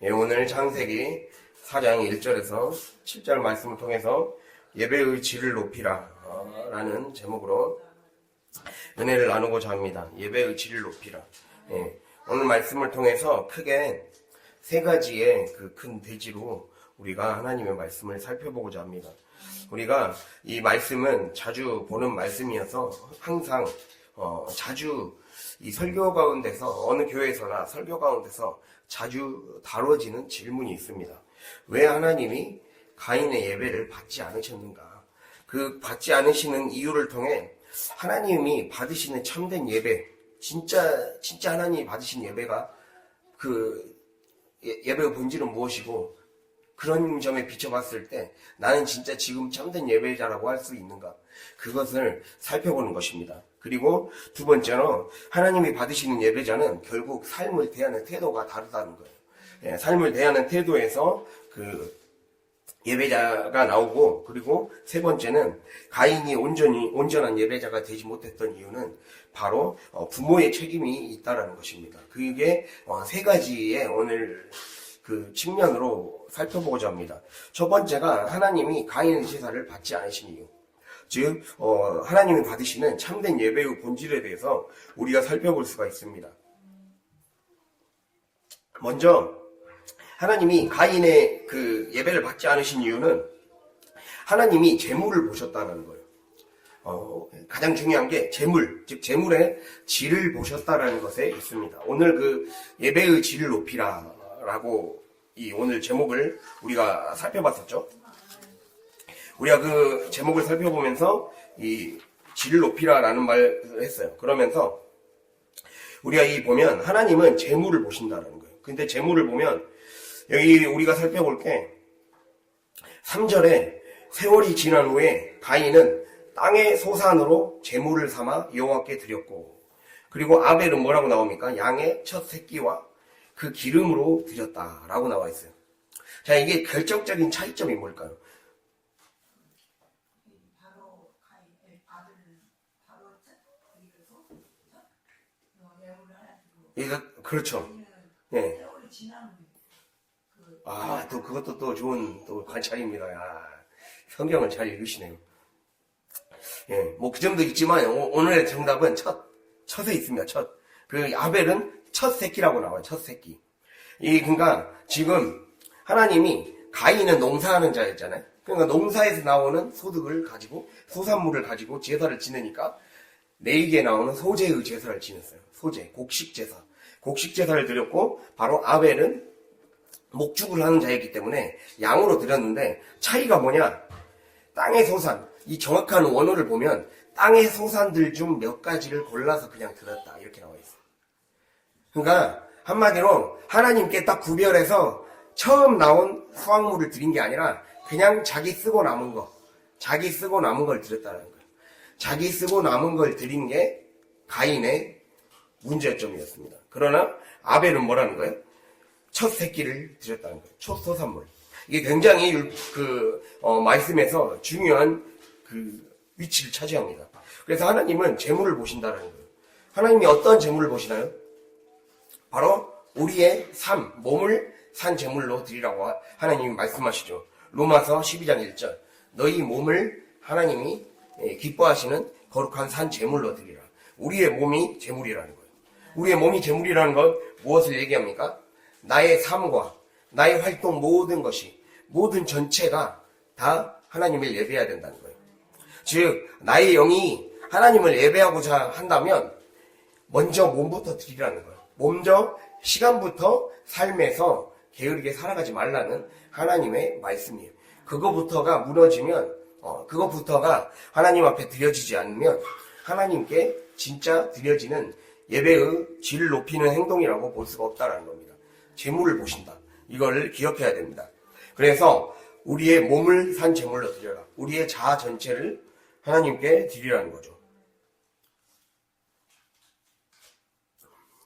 예, 오늘 창세기 4장 1절에서 7절 말씀을 통해서 예배의 질을 높이라 라는 제목으로 은혜를 나누고자 합니다. 예배의 질을 높이라. 예, 오늘 말씀을 통해서 크게 세 가지의 그 큰 대지로 우리가 하나님의 말씀을 살펴보고자 합니다. 우리가 이 말씀은 자주 보는 말씀이어서 항상 자주 이 설교 가운데서 어느 교회에서나 설교 가운데서 자주 다뤄지는 질문이 있습니다. 왜 하나님이 가인의 예배를 받지 않으셨는가? 그 받지 않으시는 이유를 통해 하나님이 받으시는 참된 예배, 진짜 하나님이 받으신 예배가 그 예배의 본질은 무엇이고 그런 점에 비춰봤을 때 나는 진짜 지금 참된 예배자라고 할 수 있는가? 그것을 살펴보는 것입니다. 그리고 두 번째로 하나님이 받으시는 예배자는 결국 삶을 대하는 태도가 다르다는 거예요. 예, 삶을 대하는 태도에서 그 예배자가 나오고, 그리고 세 번째는 가인이 온전한 예배자가 되지 못했던 이유는 바로 부모의 책임이 있다라는 것입니다. 그게 세 가지의 오늘 그 측면으로 살펴보고자 합니다. 첫 번째가 하나님이 가인의 제사를 받지 않으신 이유. 즉 하나님이 받으시는 참된 예배의 본질에 대해서 우리가 살펴볼 수가 있습니다. 먼저 하나님이 가인의 그 예배를 받지 않으신 이유는 하나님이 재물을 보셨다는 거예요. 가장 중요한 게 재물, 즉 재물의 질을 보셨다라는 것에 있습니다. 오늘 그 예배의 질을 높이라라고 이 오늘 제목을 우리가 살펴봤었죠. 우리가 그 제목을 살펴보면서 이 질을 높이라라는 말을 했어요. 그러면서 우리가 이 보면 하나님은 재물을 보신다라는 거예요. 근데 재물을 보면 여기 우리가 살펴볼 게 3절에 세월이 지난 후에 가인은 땅의 소산으로 재물을 삼아 여호와께 드렸고, 그리고 아벨은 뭐라고 나옵니까? 양의 첫 새끼와 그 기름으로 드렸다라고 나와 있어요. 자, 이게 결정적인 차이점이 뭘까요? 그렇죠. 예. 또 그것도 또 좋은 또 관찰입니다. 성경을 잘 읽으시네요. 예, 뭐 그 점도 있지만 오늘의 정답은 첫에 있습니다. 첫. 그 아벨은 첫 새끼라고 나와요. 첫 새끼. 그러니까 지금 하나님이 가인은 농사하는 자였잖아요. 그러니까 농사에서 나오는 소득을 가지고 소산물을 가지고 제사를 지내니까 레위기에 나오는 소제의 제사를 지냈어요. 소제, 곡식 제사. 곡식 제사를 드렸고 바로 아벨은 목축을 하는 자였기 때문에 양으로 드렸는데 차이가 뭐냐? 땅의 소산, 이 정확한 원어를 보면 땅의 소산들 중 몇 가지를 골라서 그냥 드렸다 이렇게 나와 있어요. 그러니까 한마디로 하나님께 딱 구별해서 처음 나온 수확물을 드린 게 아니라 그냥 자기 쓰고 남은 걸 드렸다는 거예요. 자기 쓰고 남은 걸 드린 게 가인의 문제점이었습니다. 그러나 아벨은 뭐라는 거예요? 첫 새끼를 드렸다는 거예요. 첫 소산물. 이게 굉장히 말씀에서 중요한 그 위치를 차지합니다. 그래서 하나님은 재물을 보신다는 거예요. 하나님이 어떤 재물을 보시나요? 바로 우리의 삶, 몸을 산 재물로 드리라고 하나님이 말씀하시죠. 로마서 12장 1절. 너희 몸을 하나님이 기뻐하시는 거룩한 산 재물로 드리라. 우리의 몸이 재물이라는 거예요. 우리의 몸이 재물이라는 건 무엇을 얘기합니까? 나의 삶과 나의 활동 모든 전체가 다 하나님을 예배해야 된다는 거예요. 즉 나의 영이 하나님을 예배하고자 한다면 먼저 몸부터 드리라는 거예요. 먼저 시간부터 삶에서 게으르게 살아가지 말라는 하나님의 말씀이에요. 그거부터가 무너지면 그거부터가 하나님 앞에 드려지지 않으면 하나님께 진짜 드려지는 예배의 질을 높이는 행동이라고 볼 수가 없다는 겁니다. 재물을 보신다. 이걸 기억해야 됩니다. 그래서 우리의 몸을 산 제물로 드려라. 우리의 자아 전체를 하나님께 드리라는 거죠.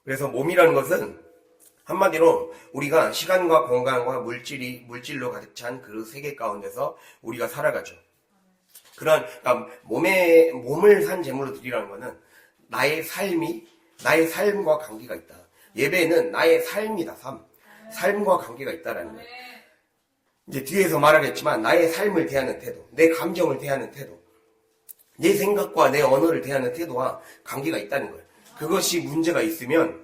그래서 몸이라는 것은 한마디로 우리가 시간과 공간과 물질로 가득 찬 그 세계 가운데서 우리가 살아가죠. 그러니까 몸을 산 제물로 드리라는 것은 나의 삶과 관계가 있다. 예배는 나의 삶이다. 삶과 관계가 있다라는 거예요. 이제 뒤에서 말하겠지만 나의 삶을 대하는 태도, 내 감정을 대하는 태도, 내 생각과 내 언어를 대하는 태도와 관계가 있다는 거예요. 그것이 문제가 있으면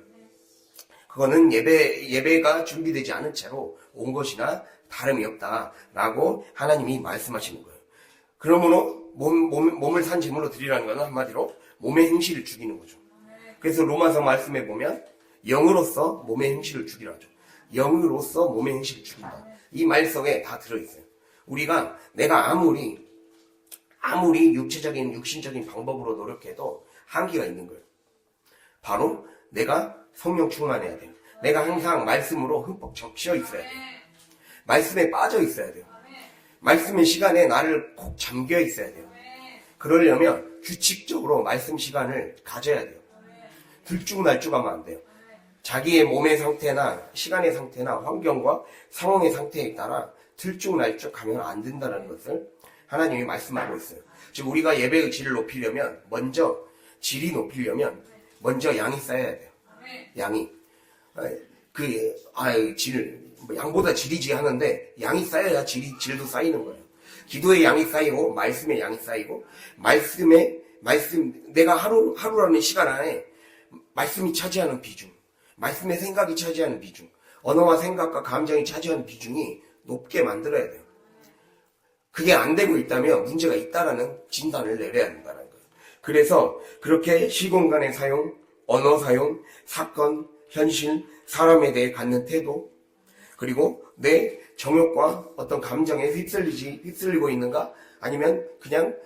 그거는 예배가 준비되지 않은 채로 온 것이나 다름이 없다라고 하나님이 말씀하시는 거예요. 그러므로 몸을 산 제물로 드리라는 것은 한마디로 몸의 행실을 죽이는 거죠. 그래서 로마서 말씀에 보면 영으로서 몸의 행실을 죽이라죠. 영으로서 몸의 행실을 죽인다. 이 말씀에 다 들어있어요. 내가 아무리 육신적인 방법으로 노력해도 한계가 있는 거예요. 바로 내가 성령 충만해야 돼요. 내가 항상 말씀으로 흠뻑 적셔 있어야 돼요. 말씀에 빠져 있어야 돼요. 말씀의 시간에 나를 콕 잠겨 있어야 돼요. 그러려면 규칙적으로 말씀 시간을 가져야 돼요. 들쭉날쭉하면 안 돼요. 자기의 몸의 상태나 시간의 상태나 환경과 상황의 상태에 따라 들쭉날쭉하면 안 된다는 것을 하나님이 말씀하고 있어요. 즉 우리가 예배의 질을 높이려면 먼저 양이 쌓여야 돼요. 양이 양보다 질이지 하는데 양이 쌓여야 질도 쌓이는 거예요. 기도의 양이 쌓이고 말씀의 양이 쌓이고 내가 하루라는 시간 안에 말씀이 차지하는 비중, 말씀의 생각이 차지하는 비중, 언어와 생각과 감정이 차지하는 비중이 높게 만들어야 돼요. 그게 안 되고 있다면 문제가 있다라는 진단을 내려야 된다는 거예요. 그래서 그렇게 시공간의 사용, 언어 사용, 사건, 현실, 사람에 대해 갖는 태도, 그리고 내 정욕과 어떤 감정에 휩쓸리고 있는가, 아니면 그냥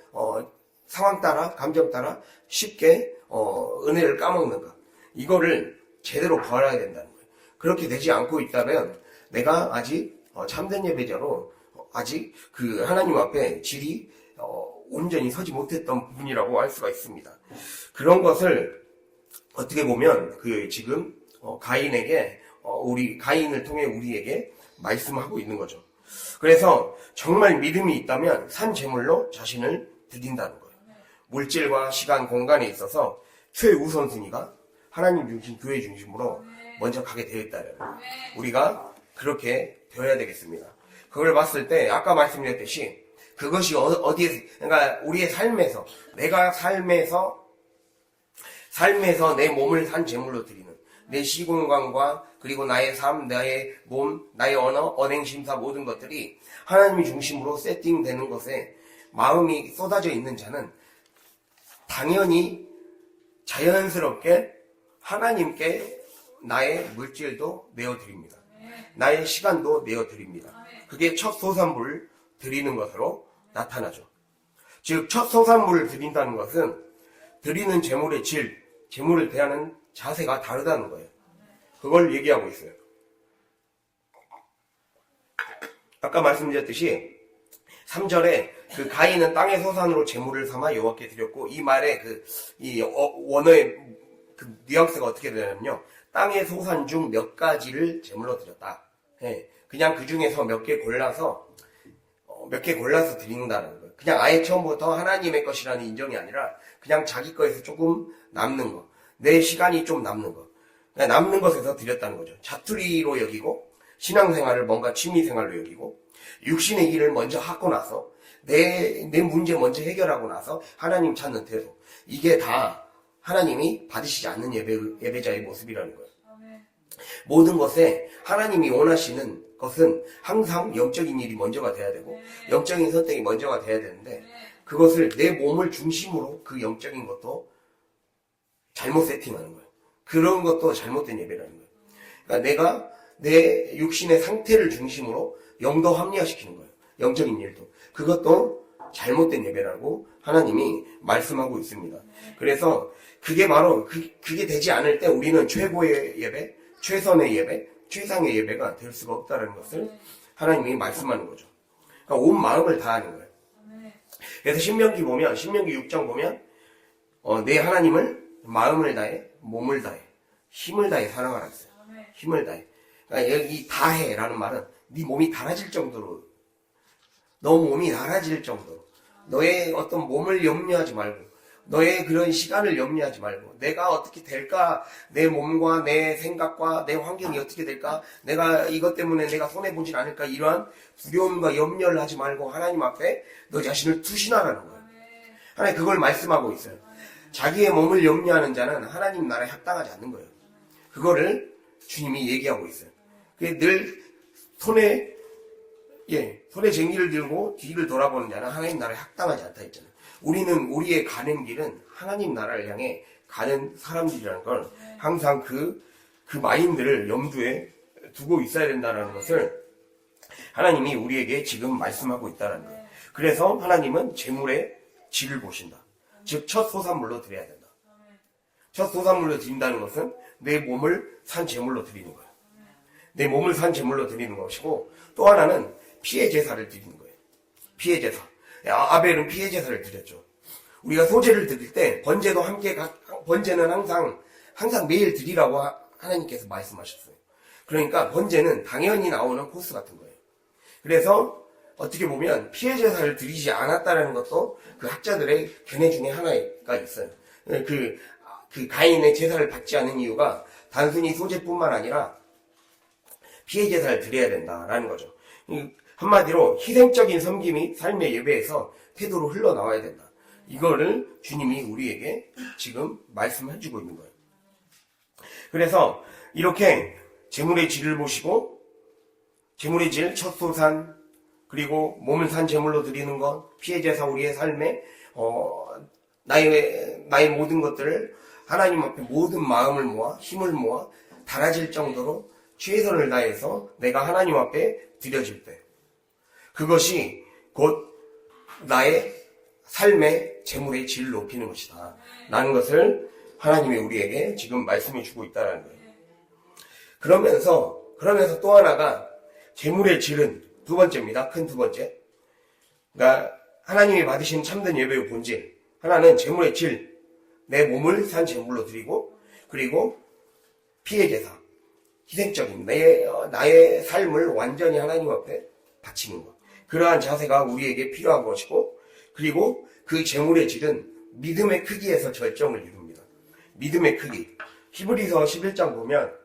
상황 따라, 감정 따라 쉽게 은혜를 까먹는가, 이거를 제대로 봐야 된다는 거예요. 그렇게 되지 않고 있다면 내가 아직 참된 예배자로 아직 그 하나님 앞에 질이 온전히 서지 못했던 부분이라고 할 수가 있습니다. 그런 것을 어떻게 보면 지금 가인을 통해 우리에게 말씀하고 있는 거죠. 그래서 정말 믿음이 있다면 산 제물로 자신을 드린다는 거예요. 물질과 시간, 공간에 있어서 최우선순위가 하나님 중심, 교회 중심으로 먼저 가게 되어 있다는 거예요. 우리가 그렇게 되어야 되겠습니다. 그걸 봤을 때 아까 말씀드렸듯이 그것이 그러니까 우리의 삶에서, 내가 삶에서 내 몸을 산 제물로 드리는 내 시공간과 그리고 나의 삶, 나의 몸, 나의 언어, 언행심사 모든 것들이 하나님이 중심으로 세팅되는 것에 마음이 쏟아져 있는 자는 당연히 자연스럽게 하나님께 나의 물질도 내어드립니다. 나의 시간도 내어드립니다. 그게 첫 소산물을 드리는 것으로 나타나죠. 즉 첫 소산물을 드린다는 것은 드리는 제물의 질, 제물을 대하는 자세가 다르다는 거예요. 그걸 얘기하고 있어요. 아까 말씀드렸듯이 3절에 그 가인은 땅의 소산으로 제물을 삼아 여호와께 드렸고, 이 말에 이 원어의 그 뉘앙스가 어떻게 되냐면요, 땅의 소산 중 몇 가지를 제물로 드렸다. 그냥 그 중에서 몇 개 골라서 드린다는 거예요. 그냥 아예 처음부터 하나님의 것이라는 인정이 아니라 그냥 자기 거에서 조금 남는 거, 내 시간이 좀 남는 거, 남는 것에서 드렸다는 거죠. 자투리로 여기고, 신앙생활을 뭔가 취미생활로 여기고, 육신의 일을 먼저 하고 나서 내 문제 먼저 해결하고 나서 하나님 찾는 태도, 이게 다 하나님이 받으시지 않는 예배자의 모습이라는 거예요. 모든 것에 하나님이 원하시는 것은 항상 영적인 일이 먼저가 돼야 되고 영적인 선택이 먼저가 돼야 되는데, 그것을 내 몸을 중심으로 그 영적인 것도 잘못 세팅하는 거예요. 그런 것도 잘못된 예배라는 거예요. 그러니까 내가 내 육신의 상태를 중심으로 영도 합리화시키는 거예요. 영적인 일도. 그것도 잘못된 예배라고 하나님이 말씀하고 있습니다. 그래서 그게 바로 그게 되지 않을 때 우리는 최고의 예배, 최선의 예배, 최상의 예배가 될 수가 없다는 것을 하나님이 말씀하는 거죠. 그러니까 온 마음을 다하는 거예요. 그래서 신명기 6장 보면 내 하나님을 마음을 다해, 몸을 다해, 힘을 다해 사랑하라 했어요. 힘을 다해. 그러니까 여기 다해라는 말은 네 몸이 닳아질 정도로, 너 몸이 닳아질 정도로, 너의 어떤 몸을 염려하지 말고 너의 그런 시간을 염려하지 말고 내가 어떻게 될까, 내 몸과 내 생각과 내 환경이 어떻게 될까, 내가 이것 때문에 내가 손해보진 않을까, 이러한 두려움과 염려를 하지 말고 하나님 앞에 너 자신을 투신하라는 거예요. 하나님 그걸 말씀하고 있어요. 자기의 몸을 염려하는 자는 하나님 나라에 합당하지 않는 거예요. 그거를 주님이 얘기하고 있어요. 늘 손에 쟁기를 들고 뒤를 돌아보는 자는 하나님 나라에 합당하지 않다 했잖아요. 우리는 우리의 가는 길은 하나님 나라를 향해 가는 사람들이라는 걸 항상 그 마인드를 염두에 두고 있어야 된다는 것을 하나님이 우리에게 지금 말씀하고 있다는 거예요. 그래서 하나님은 재물의 질을 보신다. 즉 첫 소산물로 드려야 된다. 첫 소산물로 드린다는 것은 내 몸을 산 제물로 드리는 거예요. 내 몸을 산 제물로 드리는 것이고, 또 하나는 피해 제사를 드리는 거예요. 피해 제사. 아벨은 피해 제사를 드렸죠. 우리가 소제를 드릴 때 번제도 함께, 번제는 항상 매일 드리라고 하나님께서 말씀하셨어요. 그러니까 번제는 당연히 나오는 코스 같은 거예요. 그래서 어떻게 보면 피해 제사를 드리지 않았다는 것도 그 학자들의 견해 중에 하나가 있어요. 그 가인의 제사를 받지 않은 이유가 단순히 소제뿐만 아니라 피해 제사를 드려야 된다라는 거죠. 한마디로 희생적인 섬김이 삶의 예배에서 태도로 흘러나와야 된다. 이거를 주님이 우리에게 지금 말씀해주고 있는 거예요. 그래서 이렇게 재물의 질을 보시고, 재물의 질, 첫 소산, 그리고 몸을 산 제물로 드리는 것, 피해 제사, 우리의 삶에 나의 모든 것들을 하나님 앞에 모든 마음을 모아 힘을 모아 달아질 정도로 최선을 다해서 내가 하나님 앞에 드려질 때, 그것이 곧 나의 삶의 재물의 질을 높이는 것이다 라는 것을 하나님이 우리에게 지금 말씀해 주고 있다는 거예요. 그러면서 또 하나가 재물의 질은 두 번째입니다. 큰 두 번째. 그러니까 하나님이 받으신 참된 예배의 본질. 하나는 재물의 질, 내 몸을 산 제물로 드리고, 그리고 피해 제사, 희생적인 나의 삶을 완전히 하나님 앞에 바치는 것. 그러한 자세가 우리에게 필요한 것이고, 그리고 그 재물의 질은 믿음의 크기에서 절정을 이룹니다. 믿음의 크기. 히브리서 11장 보면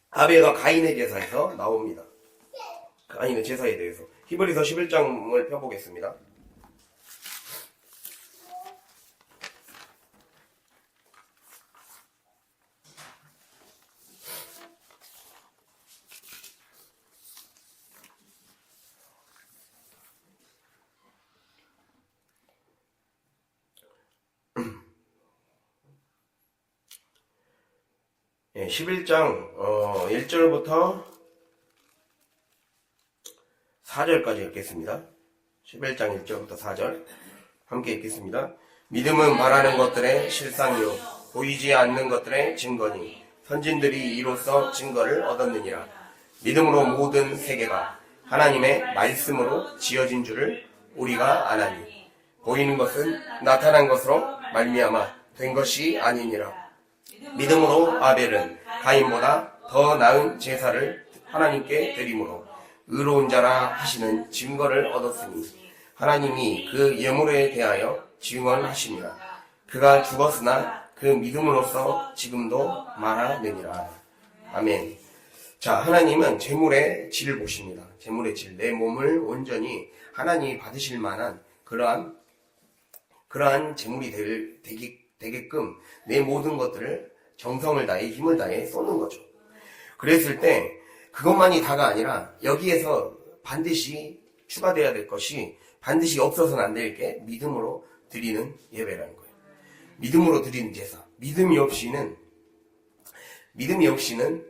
아벨과 가인의 제사에서 나옵니다. 가인의 제사에 대해서. 히브리서 11장을 펴보겠습니다. 예, 11장 1절부터 4절까지 읽겠습니다. 11장 1절부터 4절 함께 읽겠습니다. 믿음은 바라는 것들의 실상이요 보이지 않는 것들의 증거니 선진들이 이로써 증거를 얻었느니라. 믿음으로 모든 세계가 하나님의 말씀으로 지어진 줄을 우리가 아나니 보이는 것은 나타난 것으로 말미암아 된 것이 아니니라. 믿음으로 아벨은 가인보다 더 나은 제사를 하나님께 드림으로 의로운 자라 하시는 증거를 얻었으니 하나님이 그 예물에 대하여 증언하시니라. 그가 죽었으나 그 믿음으로써 지금도 말하느니라. 아멘. 자, 하나님은 재물의 질을 보십니다. 재물의 질, 내 몸을 온전히 하나님이 받으실 만한 그러한 재물이 되게끔 내 모든 것들을 정성을 다해 힘을 다해 쏟는 거죠. 그랬을 때 그것만이 다가 아니라 여기에서 반드시 추가돼야 될 것이, 반드시 없어서는 안 될 게 믿음으로 드리는 예배라는 거예요. 믿음으로 드리는 제사. 믿음이 없이는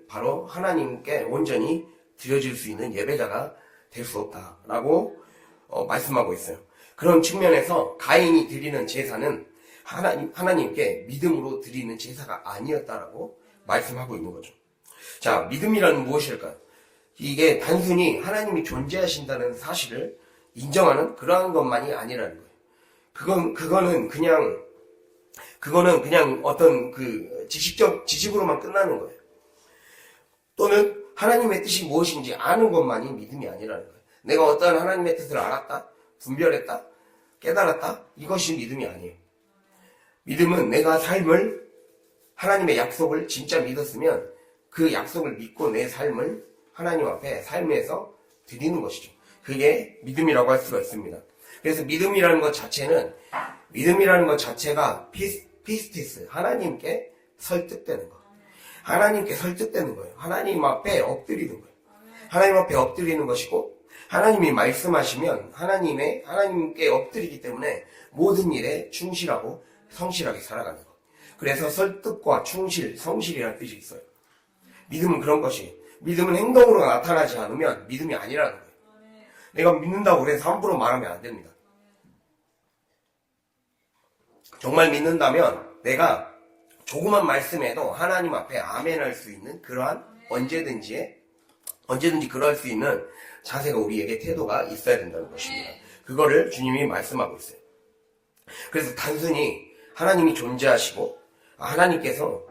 바로 하나님께 온전히 드려질 수 있는 예배자가 될 수 없다라고 말씀하고 있어요. 그런 측면에서 가인이 드리는 제사는 하나님께 믿음으로 드리는 제사가 아니었다라고 말씀하고 있는 거죠. 자, 믿음이란 무엇일까요? 이게 단순히 하나님이 존재하신다는 사실을 인정하는 그러한 것만이 아니라는 거예요. 그거는 그냥 어떤 지식으로만 끝나는 거예요. 또는 하나님의 뜻이 무엇인지 아는 것만이 믿음이 아니라는 거예요. 내가 어떤 하나님의 뜻을 알았다, 분별했다, 깨달았다? 이것이 믿음이 아니에요. 믿음은 내가 삶을, 하나님의 약속을 진짜 믿었으면 그 약속을 믿고 내 삶을 하나님 앞에 삶에서 드리는 것이죠. 그게 믿음이라고 할 수가 있습니다. 그래서 믿음이라는 것 자체가 피스티스, 하나님께 설득되는 거. 하나님께 설득되는 거예요. 하나님 앞에 엎드리는 거예요. 하나님 앞에 엎드리는 것이고, 하나님이 말씀하시면 하나님께 엎드리기 때문에 모든 일에 충실하고 성실하게 살아가는 것. 그래서 설득과 충실, 성실이라는 뜻이 있어요. 믿음은 그런 것이, 믿음은 행동으로 나타나지 않으면 믿음이 아니라는 거예요. 내가 믿는다고 그래서 함부로 말하면 안 됩니다. 정말 믿는다면 내가 조그만 말씀에도 하나님 앞에 아멘 할 수 있는 그러한 언제든지 그럴 수 있는 자세가 우리에게 태도가 있어야 된다는 것입니다. 그거를 주님이 말씀하고 있어요. 그래서 단순히 하나님이 존재하시고 하나님께서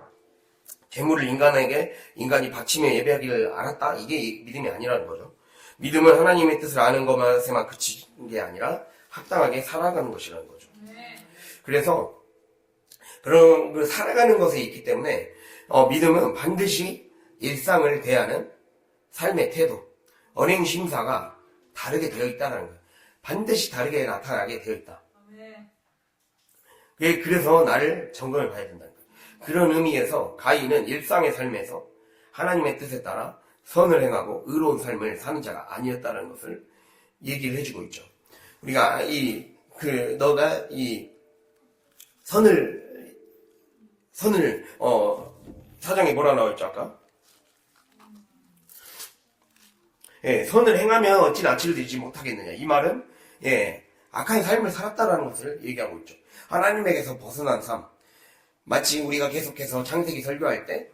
재물을 인간이 바치며 예배하기를 알았다, 이게 믿음이 아니라는 거죠. 믿음은 하나님의 뜻을 아는 것만에만 그치는 게 아니라 합당하게 살아가는 것이라는 거죠. 그래서 그런 그 살아가는 것에 있기 때문에 믿음은 반드시 일상을 대하는 삶의 태도, 언행 심사가 다르게 되어 있다는 거예요. 반드시 다르게 나타나게 되어 있다. 그래서 나를 점검해 봐야 된다는 거예요. 그런 의미에서 가인은 일상의 삶에서 하나님의 뜻에 따라 선을 행하고 의로운 삶을 사는 자가 아니었다는 것을 얘기를 해주고 있죠. 우리가 너가 선을 사장에 뭐라 나와있죠 아까? 선을 행하면 어찌 낯을 들지 못하겠느냐. 이 말은 악한 삶을 살았다라는 것을 얘기하고 있죠. 하나님에게서 벗어난 삶, 마치 우리가 계속해서 창세기 설교할 때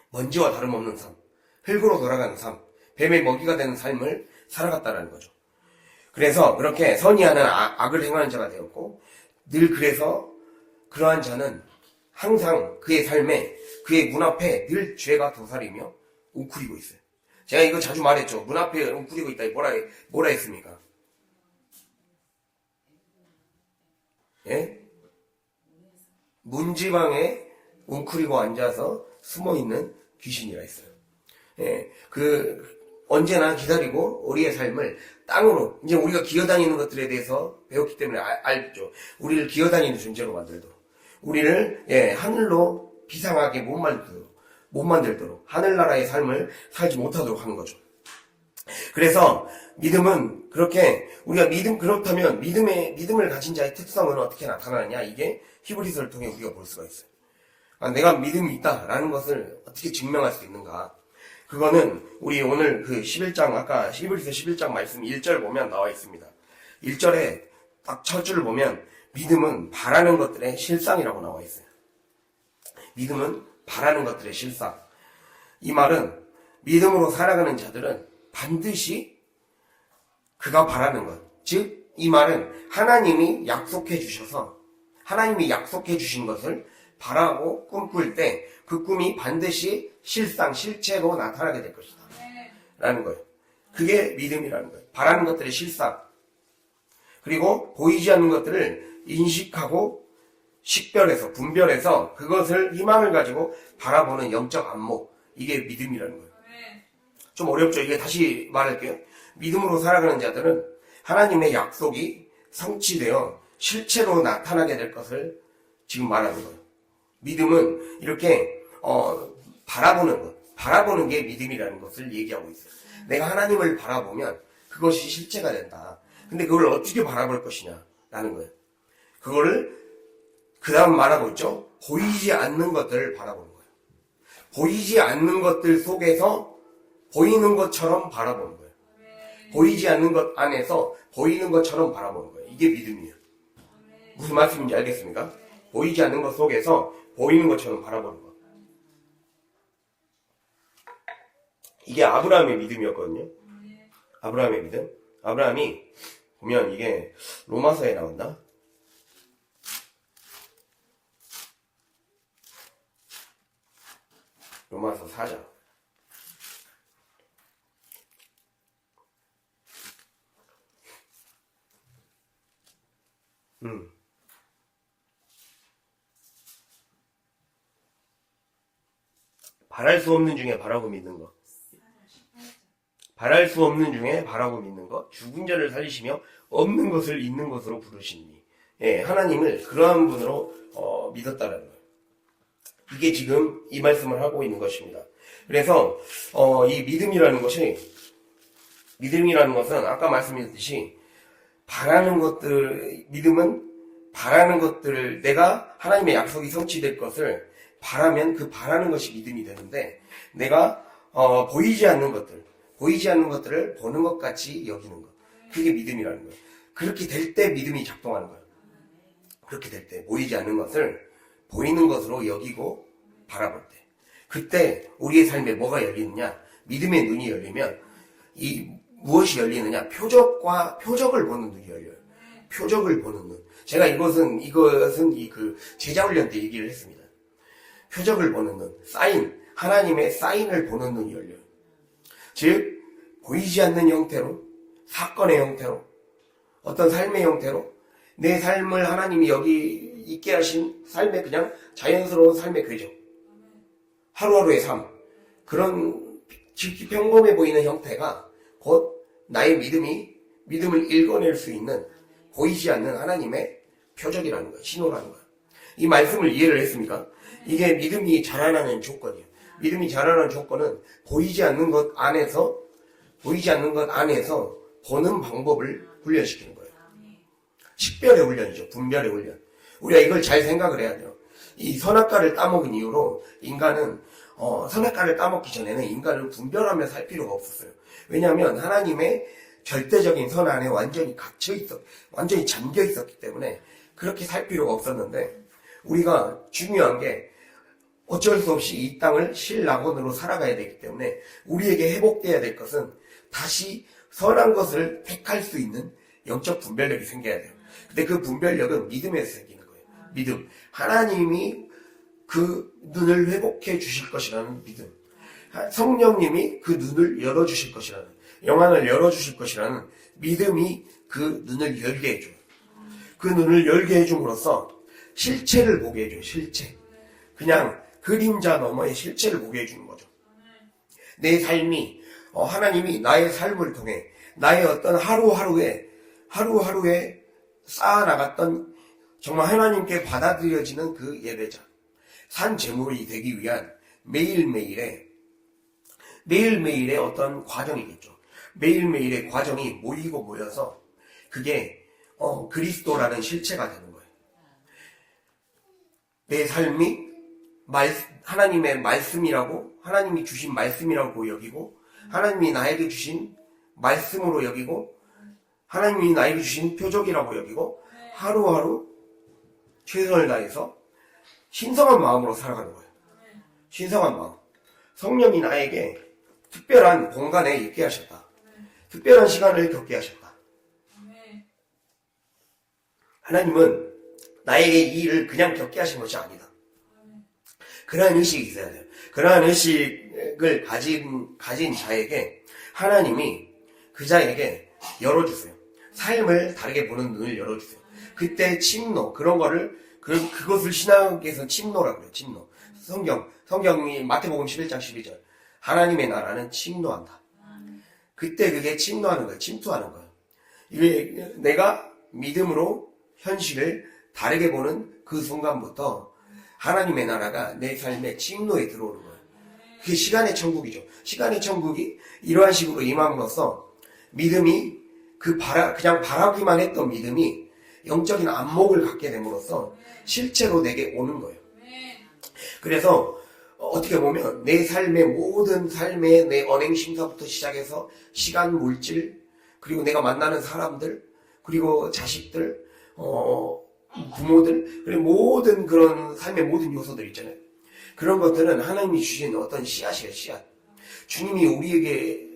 먼지와 다름없는 삶, 흙으로 돌아가는 삶, 뱀의 먹이가 되는 삶을 살아갔다라는 거죠. 그래서 그렇게 선이 아닌 악을 행하는 자가 되었고, 늘 그래서 그러한 자는 항상 그의 삶에, 그의 문 앞에 늘 죄가 도사리며 웅크리고 있어요. 제가 이거 자주 말했죠. 문 앞에 웅크리고 있다. 뭐라 했습니까? 문지방에 웅크리고 앉아서 숨어있는 귀신이라 했어요. 언제나 기다리고 우리의 삶을 땅으로, 이제 우리가 기어다니는 것들에 대해서 배웠기 때문에 알죠. 우리를 기어다니는 존재로 만들도록, 우리를 하늘로 비상하게 못 만들도록 하늘나라의 삶을 살지 못하도록 하는 거죠. 그래서 믿음은 그렇게, 우리가 그렇다면 믿음을 가진 자의 특성은 어떻게 나타나느냐, 이게 히브리서를 통해 우리가 볼 수가 있어요. 내가 믿음이 있다라는 것을 어떻게 증명할 수 있는가. 그거는 우리 오늘 그 11장, 아까 히브리서 11장 말씀 1절 보면 나와 있습니다. 1절에 딱 첫 줄을 보면 믿음은 바라는 것들의 실상이라고 나와 있어요. 믿음은 바라는 것들의 실상. 이 말은 믿음으로 살아가는 자들은 반드시 그가 바라는 것, 즉 이 말은 하나님이 약속해 주신 것을 바라고 꿈꿀 때 그 꿈이 반드시 실체로 나타나게 될 것이다 라는 거예요. 그게 믿음이라는 거예요. 바라는 것들의 실상, 그리고 보이지 않는 것들을 인식하고 분별해서 그것을 희망을 가지고 바라보는 영적 안목, 이게 믿음이라는 거예요. 좀 어렵죠? 이게 다시 말할게요. 믿음으로 살아가는 자들은 하나님의 약속이 성취되어 실체로 나타나게 될 것을 지금 말하는 거예요. 믿음은 이렇게 바라보는 게 믿음이라는 것을 얘기하고 있어요. 내가 하나님을 바라보면 그것이 실체가 된다. 근데 그걸 어떻게 바라볼 것이냐라는 거예요. 그거를 그 다음 말하고 있죠. 보이지 않는 것들을 바라보는 거예요. 보이지 않는 것들 속에서 보이는 것처럼 바라보는 거예요. 보이지 않는 것 안에서 보이는 것처럼 바라보는 거예요. 이게 믿음이에요. 무슨 말씀인지 알겠습니까? 보이지 않는 것 속에서 보이는 것처럼 바라보는 것. 이게 아브라함의 믿음이었거든요. 아브라함의 믿음. 아브라함이 보면 이게 로마서에 나온다. 로마서 4장. 바랄 수 없는 중에 바라고 믿는 것. 바랄 수 없는 중에 바라고 믿는 것. 죽은 자를 살리시며 없는 것을 있는 것으로 부르시니. 예, 하나님을 그러한 분으로 믿었다라는 거예요. 이게 지금 이 말씀을 하고 있는 것입니다. 그래서 이 믿음이라는 것은 아까 말씀드렸듯이 바라는 것들, 믿음은 바라는 것들을, 내가 하나님의 약속이 성취될 것을 바라면 그 바라는 것이 믿음이 되는데, 내가 보이지 않는 것들을 보는 것 같이 여기는 것, 그게 믿음이라는 거예요. 그렇게 될 때 믿음이 작동하는 거예요. 그렇게 될 때 보이지 않는 것을 보이는 것으로 여기고 바라볼 때, 그때 우리의 삶에 뭐가 열리느냐, 믿음의 눈이 열리면 무엇이 열리느냐, 표적을 보는 눈이 열려요. 표적을 보는 눈. 제가 이것은 그 제자훈련 때 얘기를 했습니다. 표적을 보는 눈, 사인, 하나님의 사인을 보는 눈이 열려요. 즉, 보이지 않는 형태로, 사건의 형태로, 어떤 삶의 형태로, 내 삶을 하나님이 여기 있게 하신 삶의 그냥 자연스러운 삶의 궤적, 하루하루의 삶, 그런 지극히 평범해 보이는 형태가 곧 나의 믿음을 읽어낼 수 있는, 보이지 않는 하나님의 표적이라는 거예요. 신호라는 거예요. 이 말씀을 이해를 했습니까? 이게 믿음이 자라나는 조건이에요. 믿음이 자라나는 조건은 보이지 않는 것 안에서 보는 방법을 훈련시키는 거예요. 식별의 훈련이죠. 분별의 훈련. 우리가 이걸 잘 생각을 해야 돼요. 이 선악과를 따먹은 이후로 인간은 선악과를 따먹기 전에는 인간은 분별하며 살 필요가 없었어요. 왜냐하면 하나님의 절대적인 선 안에 완전히 완전히 잠겨 있었기 때문에 그렇게 살 필요가 없었는데, 우리가 중요한 게 어쩔 수 없이 이 땅을 실낙원으로 살아가야 되기 때문에 우리에게 회복돼야 될 것은 다시 선한 것을 택할 수 있는 영적 분별력이 생겨야 돼요. 근데 그 분별력은 믿음에서 생기는 거예요. 믿음. 하나님이 그 눈을 회복해 주실 것이라는 믿음. 성령님이 그 눈을 열어주실 것이라는, 영안을 열어주실 것이라는 믿음이 그 눈을 열게 해줘요. 그 눈을 열게 해줌으로써 실체를 보게 해줘요. 실체. 그냥 그림자 너머의 실체를 보게 해주는 거죠. 내 삶이, 하나님이 나의 삶을 통해 나의 어떤 하루하루에 쌓아나갔던 정말 하나님께 받아들여지는 그 예배자, 산 제물이 되기 위한 매일매일의 어떤 과정이겠죠. 매일매일의 과정이 모이고 모여서 그게 그리스도라는 실체가 되는 거예요. 내 삶이 하나님의 말씀이라고, 하나님이 주신 말씀이라고 여기고, 하나님이 나에게 주신 말씀으로 여기고, 하나님이 나에게 주신 표적이라고 여기고, 하루하루 최선을 다해서 신성한 마음으로 살아가는 거예요. 신성한 마음. 성령이 나에게 특별한 공간에 있게 하셨다. 특별한 시간을 겪게 하셨다. 하나님은 나에게 이 일을 그냥 겪게 하신 것이 아니다. 그러한 의식이 있어야 돼요. 그러한 의식을 가진 자에게 하나님이 그 자에게 열어주세요. 삶을 다르게 보는 눈을 열어주세요. 그때 침노, 그런 거를, 그것을 신학에서 침노라고 해요. 침노. 성경이 마태복음 11장 12절. 하나님의 나라는 침노한다. 그때 그게 침노하는 거예요. 침투하는 거예요. 이게 내가 믿음으로 현실을 다르게 보는 그 순간부터 하나님의 나라가 내 삶에 침노에 들어오는 거예요. 그게 시간의 천국이죠. 시간의 천국이 이러한 식으로 임함으로써 믿음이 그냥 바라기만 했던 믿음이 영적인 안목을 갖게 됨으로써 실제로 내게 오는 거예요. 그래서 어떻게 보면 내 삶의 모든 삶의 내 언행심사부터 시작해서 시간, 물질, 그리고 내가 만나는 사람들, 그리고 자식들, 부모들, 그리고 모든 그런 삶의 모든 요소들 있잖아요. 그런 것들은 하나님이 주신 어떤 씨앗이에요, 씨앗. 주님이 우리에게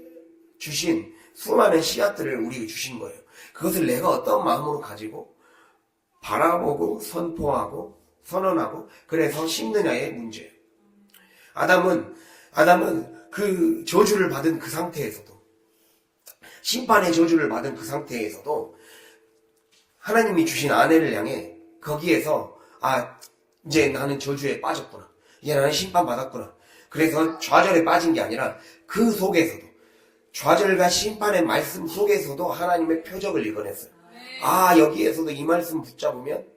주신 수많은 씨앗들을 우리에게 주신 거예요. 그것을 내가 어떤 마음으로 가지고 바라보고 선포하고 선언하고 그래서 심느냐의 문제예요. 아담은 그 저주를 받은 그 상태에서도, 심판의 저주를 받은 그 상태에서도 하나님이 주신 아내를 향해 거기에서 이제 나는 저주에 빠졌구나. 이제 나는 심판받았구나. 그래서 좌절에 빠진 게 아니라 그 속에서도 좌절과 심판의 말씀 속에서도 하나님의 표적을 읽어냈어요. 여기에서도 이 말씀 붙잡으면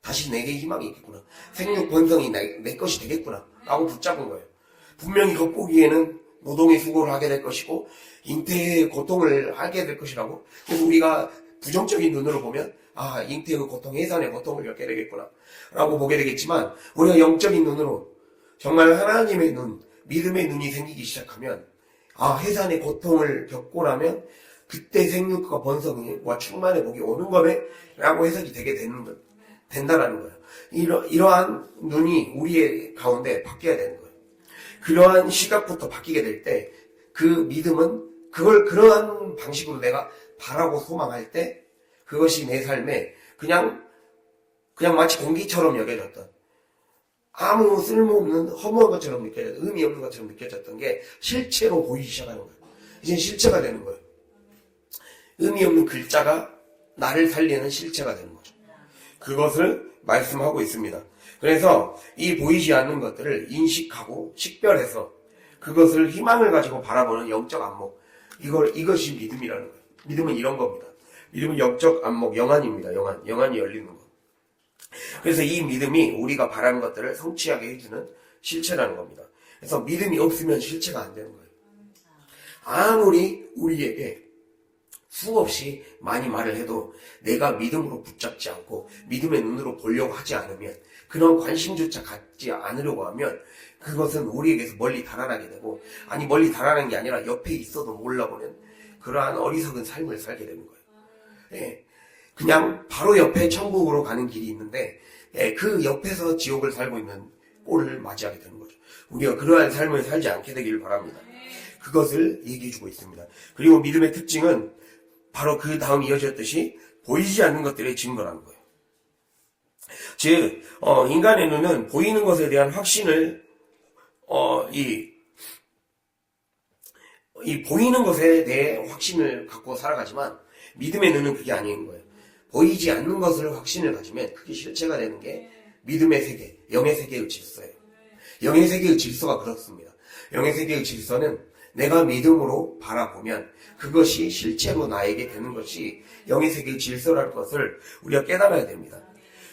다시 내게 희망이 있겠구나. 생육 번성이 내 것이 되겠구나. 라고 붙잡은 거예요. 분명히 겉보기에는 노동의 수고를 하게 될 것이고 잉태의 고통을 하게 될 것이라고. 그래서 우리가 부정적인 눈으로 보면 잉태의 고통, 해산의 고통을 겪게 되겠구나 라고 보게 되겠지만, 우리가 영적인 눈으로 정말 하나님의 눈, 믿음의 눈이 생기기 시작하면 해산의 고통을 겪고 나면 그때 생육과 번성과 충만의 복이 오는 거네 라고 해석이 되게 된다라는 거예요. 이러한 눈이 우리의 가운데 바뀌어야 되는 거예요. 그러한 시각부터 바뀌게 될 때 그 믿음은 그러한 방식으로 내가 바라고 소망할 때 그것이 내 삶에 그냥 마치 공기처럼 여겨졌던, 아무 쓸모없는 허무한 것처럼 느껴졌던, 의미 없는 것처럼 느껴졌던 게 실체로 보이기 시작하는 거예요. 이제 실체가 되는 거예요. 의미 없는 글자가 나를 살리는 실체가 되는 거죠. 그것을 말씀하고 있습니다. 그래서 이 보이지 않는 것들을 인식하고 식별해서 그것을 희망을 가지고 바라보는 영적 안목, 이것이 믿음이라는 거예요. 믿음은 이런 겁니다. 믿음은 영적 안목, 영안입니다. 영안이 열리는 것. 그래서 이 믿음이 우리가 바라는 것들을 성취하게 해주는 실체라는 겁니다. 그래서 믿음이 없으면 실체가 안 되는 거예요. 아무리 우리에게 수없이 많이 말을 해도 내가 믿음으로 붙잡지 않고 믿음의 눈으로 보려고 하지 않으면, 그런 관심조차 갖지 않으려고 하면 그것은 우리에게서 멀리 달아나게 되고, 멀리 달아나는 게 아니라 옆에 있어도 몰라보는 그러한 어리석은 삶을 살게 되는 거예요. 그냥 바로 옆에 천국으로 가는 길이 있는데 그 옆에서 지옥을 살고 있는 꼴을 맞이하게 되는 거죠. 우리가 그러한 삶을 살지 않게 되기를 바랍니다. 그것을 얘기해주고 있습니다. 그리고 믿음의 특징은 바로 그 다음 이어졌듯이 보이지 않는 것들의 증거라는 거예요. 즉 인간의 눈은 보이는 것에 대한 확신을 이 보이는 것에 대해 확신을 갖고 살아가지만, 믿음의 눈은 그게 아닌 거예요. 보이지 않는 것을 확신을 가지면 그게 실체가 되는 게 믿음의 세계, 영의 세계의 질서예요. 영의 세계의 질서가 그렇습니다. 영의 세계의 질서는 내가 믿음으로 바라보면 그것이 실체로 나에게 되는 것이 영의 세계의 질서라는 것을 우리가 깨달아야 됩니다.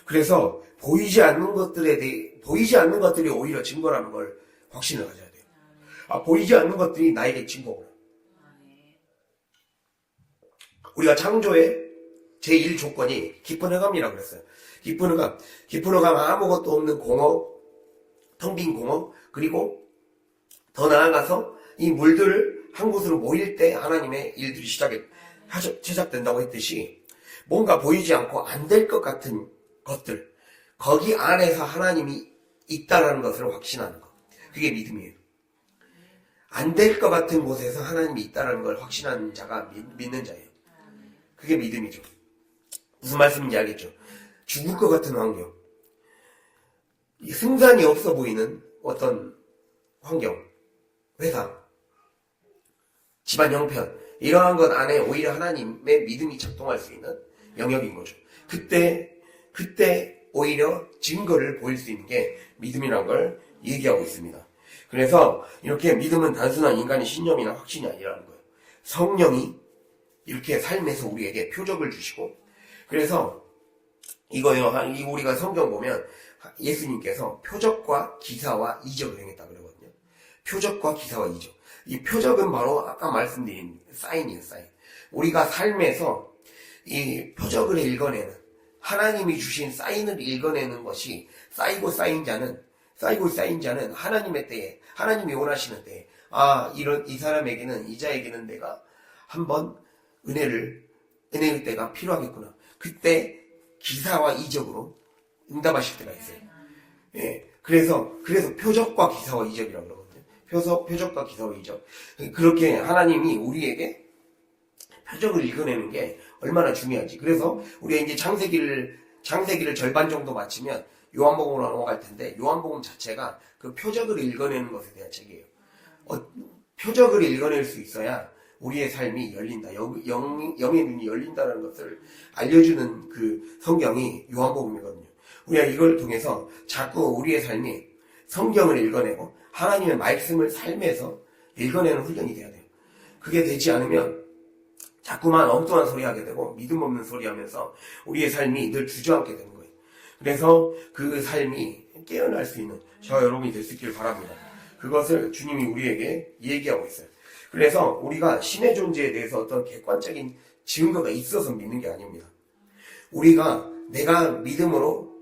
그래서 보이지 않는 것들이 오히려 증거라는 걸 확신을 가져야 돼요. 보이지 않는 것들이 나에게 증거구나. 우리가 창조의 제1 조건이 깊은 흑암이라고 그랬어요. 깊은 흑암 아무것도 없는 공허, 텅 빈 공허, 그리고 더 나아가서 이 물들을 한 곳으로 모일 때 하나님의 일들이 시작된다고 했듯이, 뭔가 보이지 않고 안 될 것 같은 것들, 거기 안에서 하나님이 있다라는 것을 확신하는 것, 그게 믿음이에요. 안 될 것 같은 곳에서 하나님이 있다라는 걸 확신하는 자가 믿는 자예요. 그게 믿음이죠. 무슨 말씀인지 알겠죠? 죽을 것 같은 환경, 승산이 없어 보이는 어떤 환경, 회사, 집안 형편, 이러한 것 안에 오히려 하나님의 믿음이 작동할 수 있는 영역인 거죠. 그때 오히려 증거를 보일 수 있는 게 믿음이라는 걸 얘기하고 있습니다. 그래서 이렇게 믿음은 단순한 인간의 신념이나 확신이 아니라는 거예요. 성령이 이렇게 삶에서 우리에게 표적을 주시고, 그래서 이거요, 우리가 성경 보면 예수님께서 표적과 기사와 이적을 행했다 그러거든요. 표적과 기사와 이적. 이 표적은 바로 아까 말씀드린 사인이에요, 사인. 우리가 삶에서 이 표적을 읽어내는, 하나님이 주신 사인을 읽어내는 것이 쌓이고 쌓인 자는 하나님의 때에, 하나님이 원하시는 때에, 이 사람에게는, 이 자에게는 내가 한번 은혜의 때가 필요하겠구나. 그때 기사와 이적으로 응답하실 때가 있어요. 그래서 표적과 기사와 이적이라고 그러거든요. 표적과 기사와 이적. 그렇게 하나님이 우리에게 표적을 읽어내는 게 얼마나 중요한지. 그래서 우리가 이제 창세기를 절반 정도 마치면 요한복음으로 넘어갈 텐데, 요한복음 자체가 그 표적을 읽어내는 것에 대한 책이에요. 표적을 읽어낼 수 있어야 우리의 삶이 열린다. 영의 눈이 열린다는 것을 알려주는 그 성경이 요한복음이거든요. 우리가 이걸 통해서 자꾸 우리의 삶이 성경을 읽어내고 하나님의 말씀을 삶에서 읽어내는 훈련이 돼야 돼요. 그게 되지 않으면 자꾸만 엉뚱한 소리 하게 되고 믿음 없는 소리 하면서 우리의 삶이 늘 주저앉게 되는 거예요. 그래서 그 삶이 깨어날 수 있는 저와 여러분이 될 수 있길 바랍니다. 그것을 주님이 우리에게 얘기하고 있어요. 그래서 우리가 신의 존재에 대해서 어떤 객관적인 증거가 있어서 믿는 게 아닙니다. 내가 믿음으로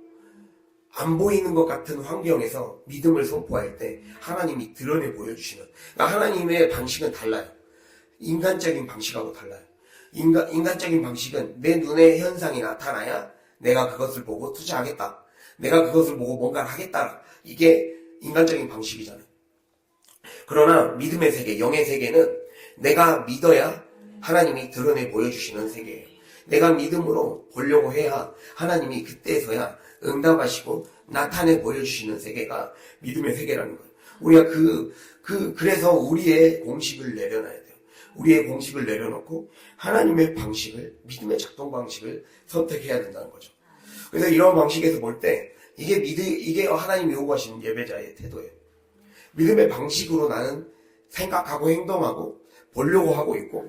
안 보이는 것 같은 환경에서 믿음을 선포할 때 하나님이 드러내 보여주시는, 그러니까 하나님의 방식은 달라요. 인간적인 방식하고 달라요. 인간적인 방식은 내 눈에 현상이 나타나야 내가 그것을 보고 투자하겠다. 내가 그것을 보고 뭔가를 하겠다. 이게 인간적인 방식이잖아요. 그러나 믿음의 세계, 영의 세계는 내가 믿어야 하나님이 드러내 보여주시는 세계예요. 내가 믿음으로 보려고 해야 하나님이 그때서야 응답하시고 나타내 보여주시는 세계가 믿음의 세계라는 거예요. 우리가 그래서 우리의 공식을 내려놔야 돼요. 우리의 공식을 내려놓고 하나님의 방식을, 믿음의 작동 방식을 선택해야 된다는 거죠. 그래서 이런 방식에서 볼 때 이게 하나님이 요구하시는 예배자의 태도예요. 믿음의 방식으로 나는 생각하고 행동하고 보려고 하고 있고,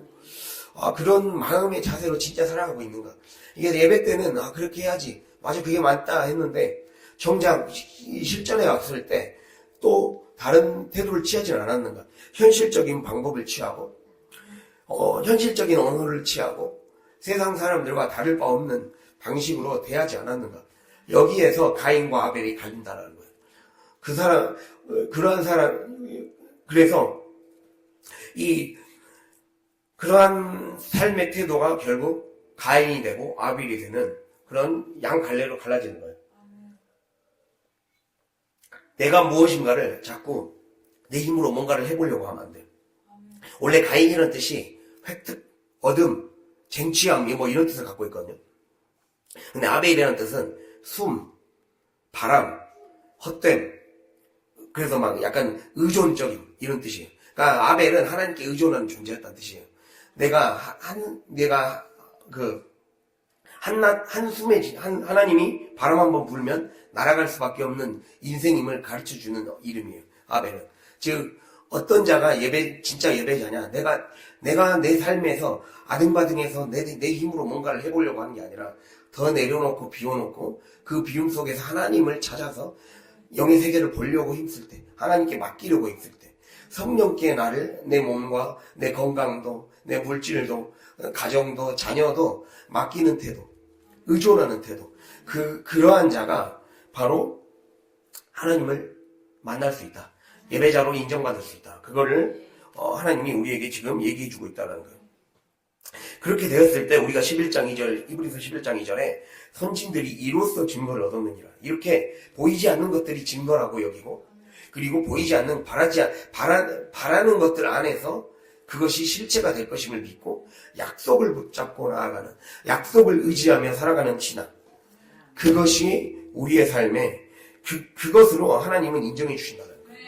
그런 마음의 자세로 진짜 살아가고 있는가. 이게 예배 때는 그렇게 해야지, 맞아, 그게 맞다 했는데 정작 실전에 왔을 때 또 다른 태도를 취하지 않았는가. 현실적인 방법을 취하고 현실적인 언어를 취하고 세상 사람들과 다를 바 없는 방식으로 대하지 않았는가. 여기에서 가인과 아벨이 갈린다라는 거예요. 그러한 사람, 그래서 그러한 삶의 태도가 결국 가인이 되고 아벨이 되는 그런 양 갈래로 갈라지는 거예요. 내가 무엇인가를 자꾸 내 힘으로 뭔가를 해보려고 하면 안 돼요. 원래 가인이라는 뜻이 획득, 얻음, 쟁취함, 이런 뜻을 갖고 있거든요. 근데 아벨이라는 뜻은 숨, 바람, 헛됨, 그래서 막 약간 의존적인 이런 뜻이에요. 그러니까 아벨은 하나님께 의존하는 존재였다는 뜻이에요. 한숨에 하나님이 바람 한번 불면 날아갈 수밖에 없는 인생임을 가르쳐주는 이름이에요. 아벨은. 즉, 어떤 자가 진짜 예배자냐. 내가 내 삶에서 아등바등해서 내 힘으로 뭔가를 해보려고 하는 게 아니라 더 내려놓고 비워놓고 그 비움 속에서 하나님을 찾아서 영의 세계를 보려고 힘쓸 때, 하나님께 맡기려고 힘쓸 때, 성령께 내 몸과 내 건강도, 내 물질도, 가정도, 자녀도 맡기는 태도, 의존하는 태도. 그러한 자가 바로 하나님을 만날 수 있다. 예배자로 인정받을 수 있다. 그거를 하나님이 우리에게 지금 얘기해주고 있다는 거예요. 그렇게 되었을 때 우리가 11장 2절, 히브리서 11장 2절에 선진들이 이로써 증거를 얻었느니라. 이렇게 보이지 않는 것들이 증거라고 여기고, 그리고 보이지 않는 바라는 것들 안에서 그것이 실체가 될 것임을 믿고 약속을 붙잡고 나아가는, 약속을 의지하며 살아가는 신앙. 그것이 우리의 삶에 그것으로 하나님은 인정해 주신다는 거예요.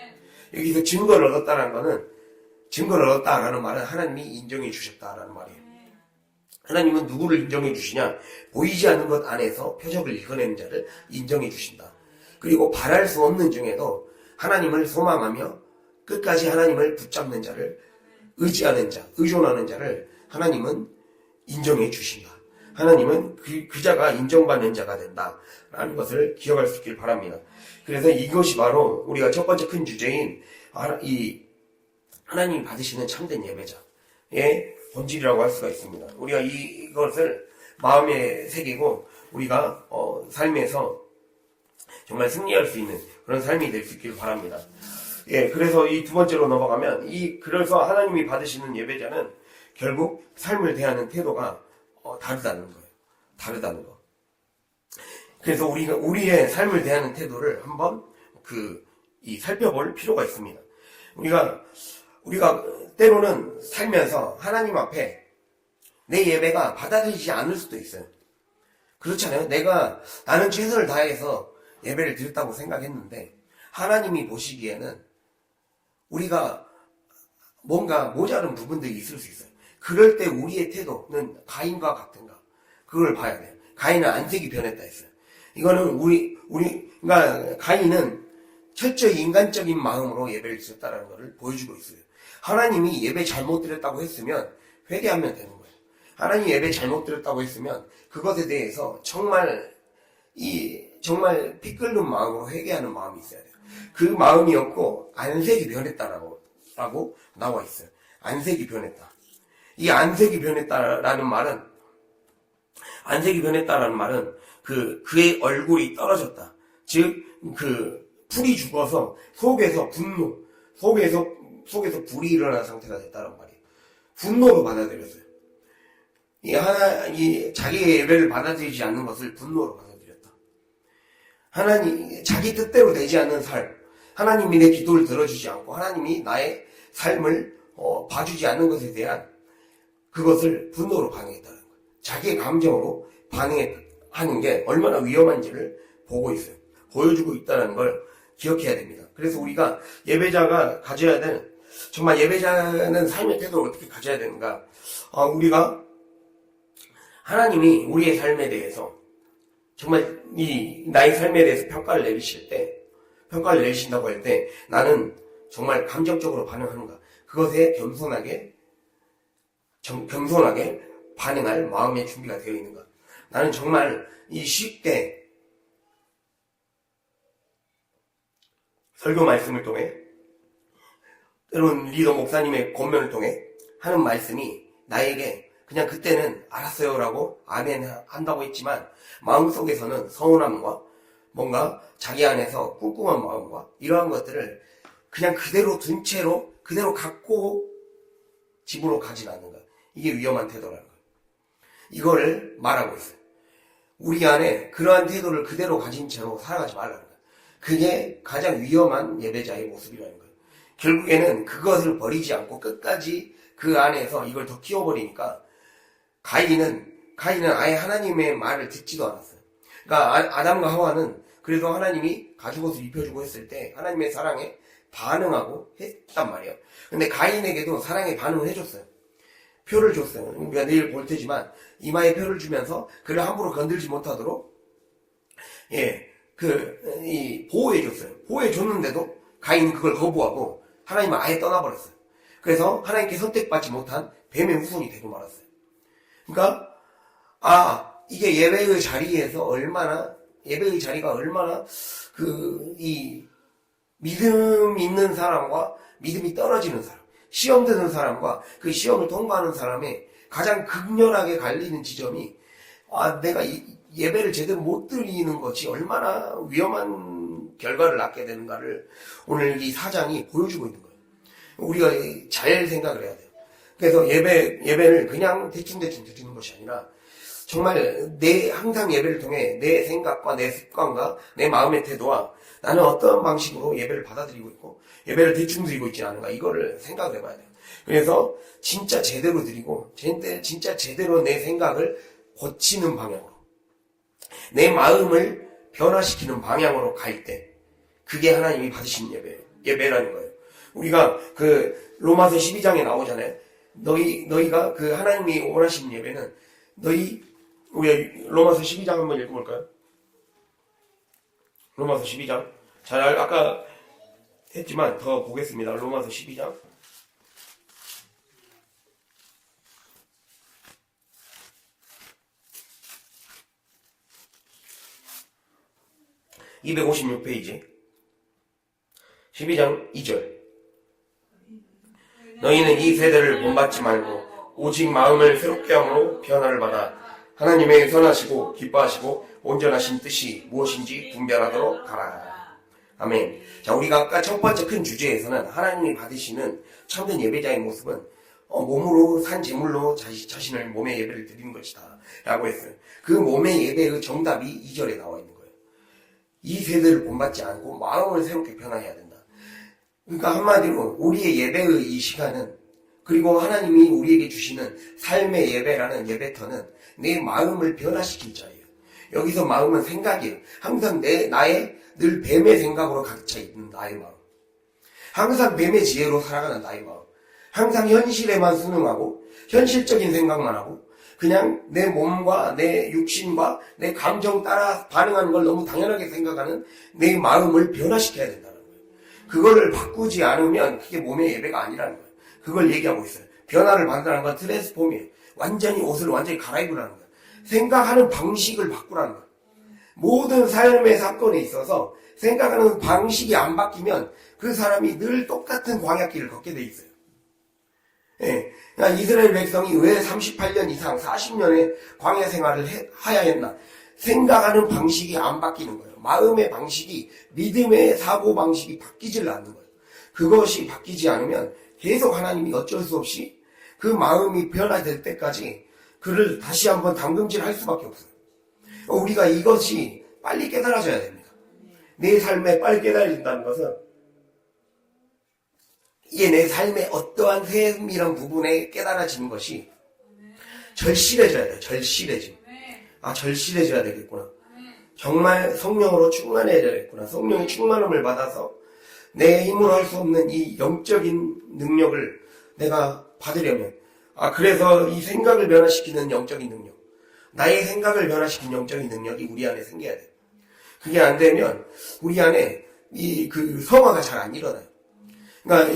여기서 증거를 얻었다라는 말은 하나님이 인정해 주셨다라는 말이에요. 하나님은 누구를 인정해 주시냐? 보이지 않는 것 안에서 표적을 읽어내는 자를 인정해 주신다. 그리고 바랄 수 없는 중에도 하나님을 소망하며 끝까지 하나님을 붙잡는 자를, 의지하는 자, 의존하는 자를 하나님은 인정해 주신다. 하나님은 그 자가 인정받는 자가 된다라는 것을 기억할 수 있길 바랍니다. 그래서 이것이 바로 우리가 첫 번째 큰 주제인 이 하나님이 받으시는 참된 예배자의 본질이라고 할 수가 있습니다. 우리가 이것을 마음에 새기고 우리가 삶에서 정말 승리할 수 있는 그런 삶이 될 수 있길 바랍니다. 그래서 이 두 번째로 넘어가면 그래서 하나님이 받으시는 예배자는 결국 삶을 대하는 태도가 다르다는 거예요. 다르다는 거. 그래서 우리의 삶을 대하는 태도를 한번 살펴볼 필요가 있습니다. 우리가 때로는 살면서 하나님 앞에 내 예배가 받아들이지 않을 수도 있어요. 그렇잖아요. 나는 최선을 다해서 예배를 드렸다고 생각했는데 하나님이 보시기에는 우리가 뭔가 모자른 부분들이 있을 수 있어요. 그럴 때 우리의 태도는 가인과 같은가? 그걸 봐야 돼요. 가인은 안색이 변했다 했어요. 이거는 그러니까 가인은 철저히 인간적인 마음으로 예배를 드렸다는 것을 보여주고 있어요. 하나님이 예배 잘못 드렸다고 했으면 회개하면 되는 거예요. 하나님이 예배 잘못 드렸다고 했으면 그것에 대해서 정말 피 끓는 마음으로 회개하는 마음이 있어야 돼요. 그 마음이 없고 안색이 변했다라고 나와 있어요. 안색이 변했다. 이 안색이 변했다라는 말은 그의 얼굴이 떨어졌다. 즉 풀이 죽어서 속에서 분노, 속에서 불이 일어난 상태가 됐다는 말이에요. 분노로 받아들였어요. 자기의 예배를 받아들이지 않는 것을 분노로 받아들였다. 자기 뜻대로 되지 않는 삶, 하나님이 내 기도를 들어주지 않고 하나님이 나의 삶을 봐주지 않는 것에 대한 그것을 분노로 반응했다는 거예요. 자기의 감정으로 반응하는 게 얼마나 위험한지를 보고 있어요. 보여주고 있다는 걸 기억해야 됩니다. 그래서 우리가 예배자가 가져야 되는, 정말 예배자는 삶의 태도를 어떻게 가져야 되는가? 우리가 하나님이 우리의 삶에 대해서 정말 나의 삶에 대해서 평가를 내리신다고 할 때 나는 정말 감정적으로 반응하는가? 그것에 겸손하게 반응할 마음의 준비가 되어 있는가? 나는 정말 쉽게 설교 말씀을 통해 때로는 리더 목사님의 권면을 통해 하는 말씀이 나에게 그냥 그때는 알았어요라고 아멘 한다고 했지만 마음속에서는 서운함과 뭔가 자기 안에서 꿍꿍한 마음과 이러한 것들을 그냥 그대로 둔 채로 그대로 갖고 집으로 가진 않는가. 이게 위험한 태도라는 거예요. 이거를 말하고 있어요. 우리 안에 그러한 태도를 그대로 가진 채로 살아가지 말라는 거예요. 그게 가장 위험한 예배자의 모습이라는 거예요. 결국에는 그것을 버리지 않고 끝까지 그 안에서 이걸 더 키워버리니까 가인은 아예 하나님의 말을 듣지도 않았어요. 그러니까 아담과 하와는 그래도 하나님이 가죽옷을 입혀주고 했을 때 하나님의 사랑에 반응하고 했단 말이에요. 근데 가인에게도 사랑에 반응을 해줬어요. 표를 줬어요. 우리가 내일 볼 테지만 이마에 표를 주면서 그를 함부로 건들지 못하도록 보호해줬어요. 보호해줬는데도 가인은 그걸 거부하고 하나님은 아예 떠나버렸어요. 그래서 하나님께 선택받지 못한 뱀의 후손이 되고 말았어요. 그러니까 이게 예배의 자리가 얼마나 믿음 있는 사람과 믿음이 떨어지는 사람, 시험 드는 사람과 그 시험을 통과하는 사람의 가장 극렬하게 갈리는 지점이 내가 예배를 제대로 못 드리는 것이 얼마나 위험한 결과를 낳게 되는가를 오늘 이 사장이 보여주고 있는 거예요. 우리가 잘 생각을 해야 돼요. 그래서 예배를 그냥 대충대충 드리는 것이 아니라 정말 항상 예배를 통해 내 생각과 내 습관과 내 마음의 태도와 나는 어떤 방식으로 예배를 받아들이고 있고 예배를 대충 드리고 있지 않은가 이거를 생각을 해봐야 돼요. 그래서 진짜 제대로 드리고 진짜 제대로 내 생각을 고치는 방향으로 내 마음을 변화시키는 방향으로 갈 때 그게 하나님이 받으신 예배라는 거예요. 우리가 로마서 12장에 나오잖아요. 너희가 하나님이 원하시는 예배는 우리 로마서 12장 한번 읽어볼까요? 로마서 12장. 아까 했지만 더 보겠습니다. 로마서 12장. (256페이지) 12장 2절. 너희는 이 세대를 본받지 말고 오직 마음을 새롭게 함으로 변화를 받아 하나님의 선하시고 기뻐하시고 온전하신 뜻이 무엇인지 분별하도록 가라. 아멘. 자, 우리가 아까 첫 번째 큰 주제에서는 하나님이 받으시는 참된 예배자의 모습은 몸으로 산 제물로 자신을 몸의 예배를 드리는 것이다 라고 했어요. 그 몸의 예배의 정답이 2절에 나와 있는 거예요. 이 세대를 본받지 않고 마음을 새롭게 변화해야 된다. 그러니까 한마디로 우리의 예배의 이 시간은 그리고 하나님이 우리에게 주시는 삶의 예배라는 예배터는 내 마음을 변화시킬 자예요. 여기서 마음은 생각이에요. 항상 나의 늘 뱀의 생각으로 가득 차 있는 나의 마음. 항상 뱀의 지혜로 살아가는 나의 마음. 항상 현실에만 순응하고 현실적인 생각만 하고 그냥 내 몸과 내 육신과 내 감정 따라 반응하는 걸 너무 당연하게 생각하는 내 마음을 변화시켜야 된다는 거예요. 그거를 바꾸지 않으면 그게 몸의 예배가 아니라는 거예요. 그걸 얘기하고 있어요. 변화를 받으라는 건 트랜스폼이에요. 완전히 옷을 완전히 갈아입으라는 거예요. 생각하는 방식을 바꾸라는 거예요. 모든 삶의 사건에 있어서 생각하는 방식이 안 바뀌면 그 사람이 늘 똑같은 광야길을 걷게 돼 있어요. 예. 그러니까 이스라엘 백성이 왜 38년 이상 40년의 광야 생활을 하야 했나? 생각하는 방식이 안 바뀌는 거예요. 마음의 방식이, 믿음의 사고 방식이 바뀌질 않는 거예요. 그것이 바뀌지 않으면 계속 하나님이 어쩔 수 없이 그 마음이 변화될 때까지 그를 다시 한번 담금질 할 수밖에 없어요. 우리가 이것이 빨리 깨달아져야 됩니다. 내 삶에 빨리 깨달아진다는 것은 이게 내 삶의 어떠한 세밀한 부분에 깨달아지는 것이 절실해져야 돼요. 절실해짐. 아, 절실해져야 되겠구나. 정말 성령으로 충만해야 되겠구나. 성령의 충만함을 받아서 내 힘으로 할 수 없는 이 영적인 능력을 내가 받으려면, 그래서 이 생각을 변화시키는 영적인 능력, 나의 생각을 변화시키는 영적인 능력이 우리 안에 생겨야 돼요. 그게 안 되면 우리 안에 그 성화가 잘 안 일어나요. 그러니까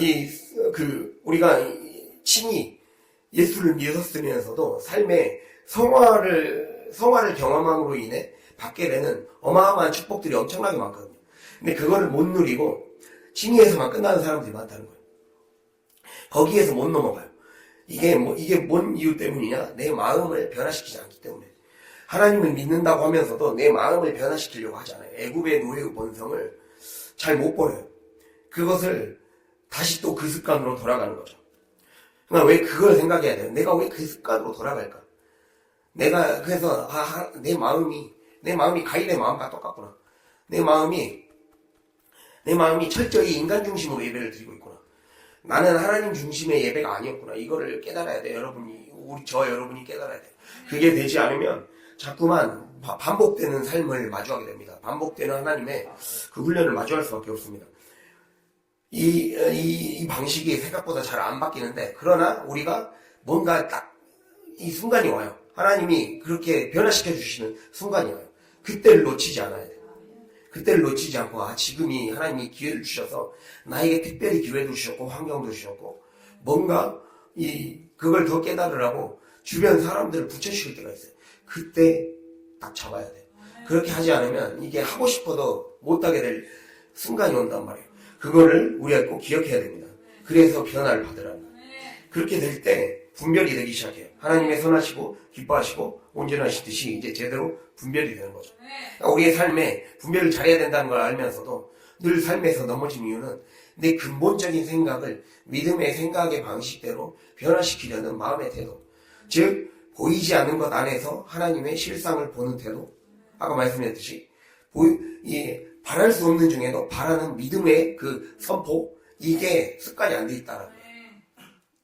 우리가 친히 예수를 믿었으면서도 삶에 성화를 경험함으로 인해 받게 되는 어마어마한 축복들이 엄청나게 많거든요. 근데 그거를 못 누리고 친히에서만 끝나는 사람들이 많다는 거예요. 거기에서 못 넘어가요. 이게 뭔 이유 때문이냐? 내 마음을 변화시키지 않기 때문에. 하나님을 믿는다고 하면서도 내 마음을 변화시키려고 하지 않아요. 애굽의 노예의 본성을 잘 못 버려요. 그것을 다시 또 그 습관으로 돌아가는 거죠. 그러니까 왜 그걸 생각해야 돼요? 내가 왜 그 습관으로 돌아갈까? 내가 그래서 내 마음이 가인의 마음과 똑같구나. 내 마음이 철저히 인간 중심으로 예배를 드리고 있구나. 나는 하나님 중심의 예배가 아니었구나. 이거를 깨달아야 돼요. 여러분이 깨달아야 돼요. 그게 되지 않으면 자꾸만 반복되는 삶을 마주하게 됩니다. 반복되는 하나님의 그 훈련을 마주할 수밖에 없습니다. 이 방식이 생각보다 잘 안 바뀌는데, 그러나 우리가 뭔가 딱 이 순간이 와요. 하나님이 그렇게 변화시켜 주시는 순간이 와요. 그때를 놓치지 않아야 돼요. 그때를 놓치지 않고, 지금이 하나님이 기회를 주셔서 나에게 특별히 기회도 주셨고 환경도 주셨고, 뭔가 그걸 더 깨달으라고 주변 사람들을 붙여주실 때가 있어요. 그때 딱 잡아야 돼요. 그렇게 하지 않으면 이게 하고 싶어도 못하게 될 순간이 온단 말이에요. 그거를 우리가 꼭 기억해야 됩니다. 그래서 변화를 받으라는 거예요. 그렇게 될 때 분별이 되기 시작해요. 하나님의 선하시고 기뻐하시고 온전하시듯이 이제 제대로 분별이 되는 거죠. 그러니까 우리의 삶에 분별을 잘해야 된다는 걸 알면서도 늘 삶에서 넘어진 이유는 내 근본적인 생각을 믿음의 생각의 방식대로 변화시키려는 마음의 태도, 즉 보이지 않는 것 안에서 하나님의 실상을 보는 태도, 아까 말씀드렸듯이 바랄 수 없는 중에도 바라는 믿음의 그 선포, 이게 습관이 안 돼 있다는 거예요.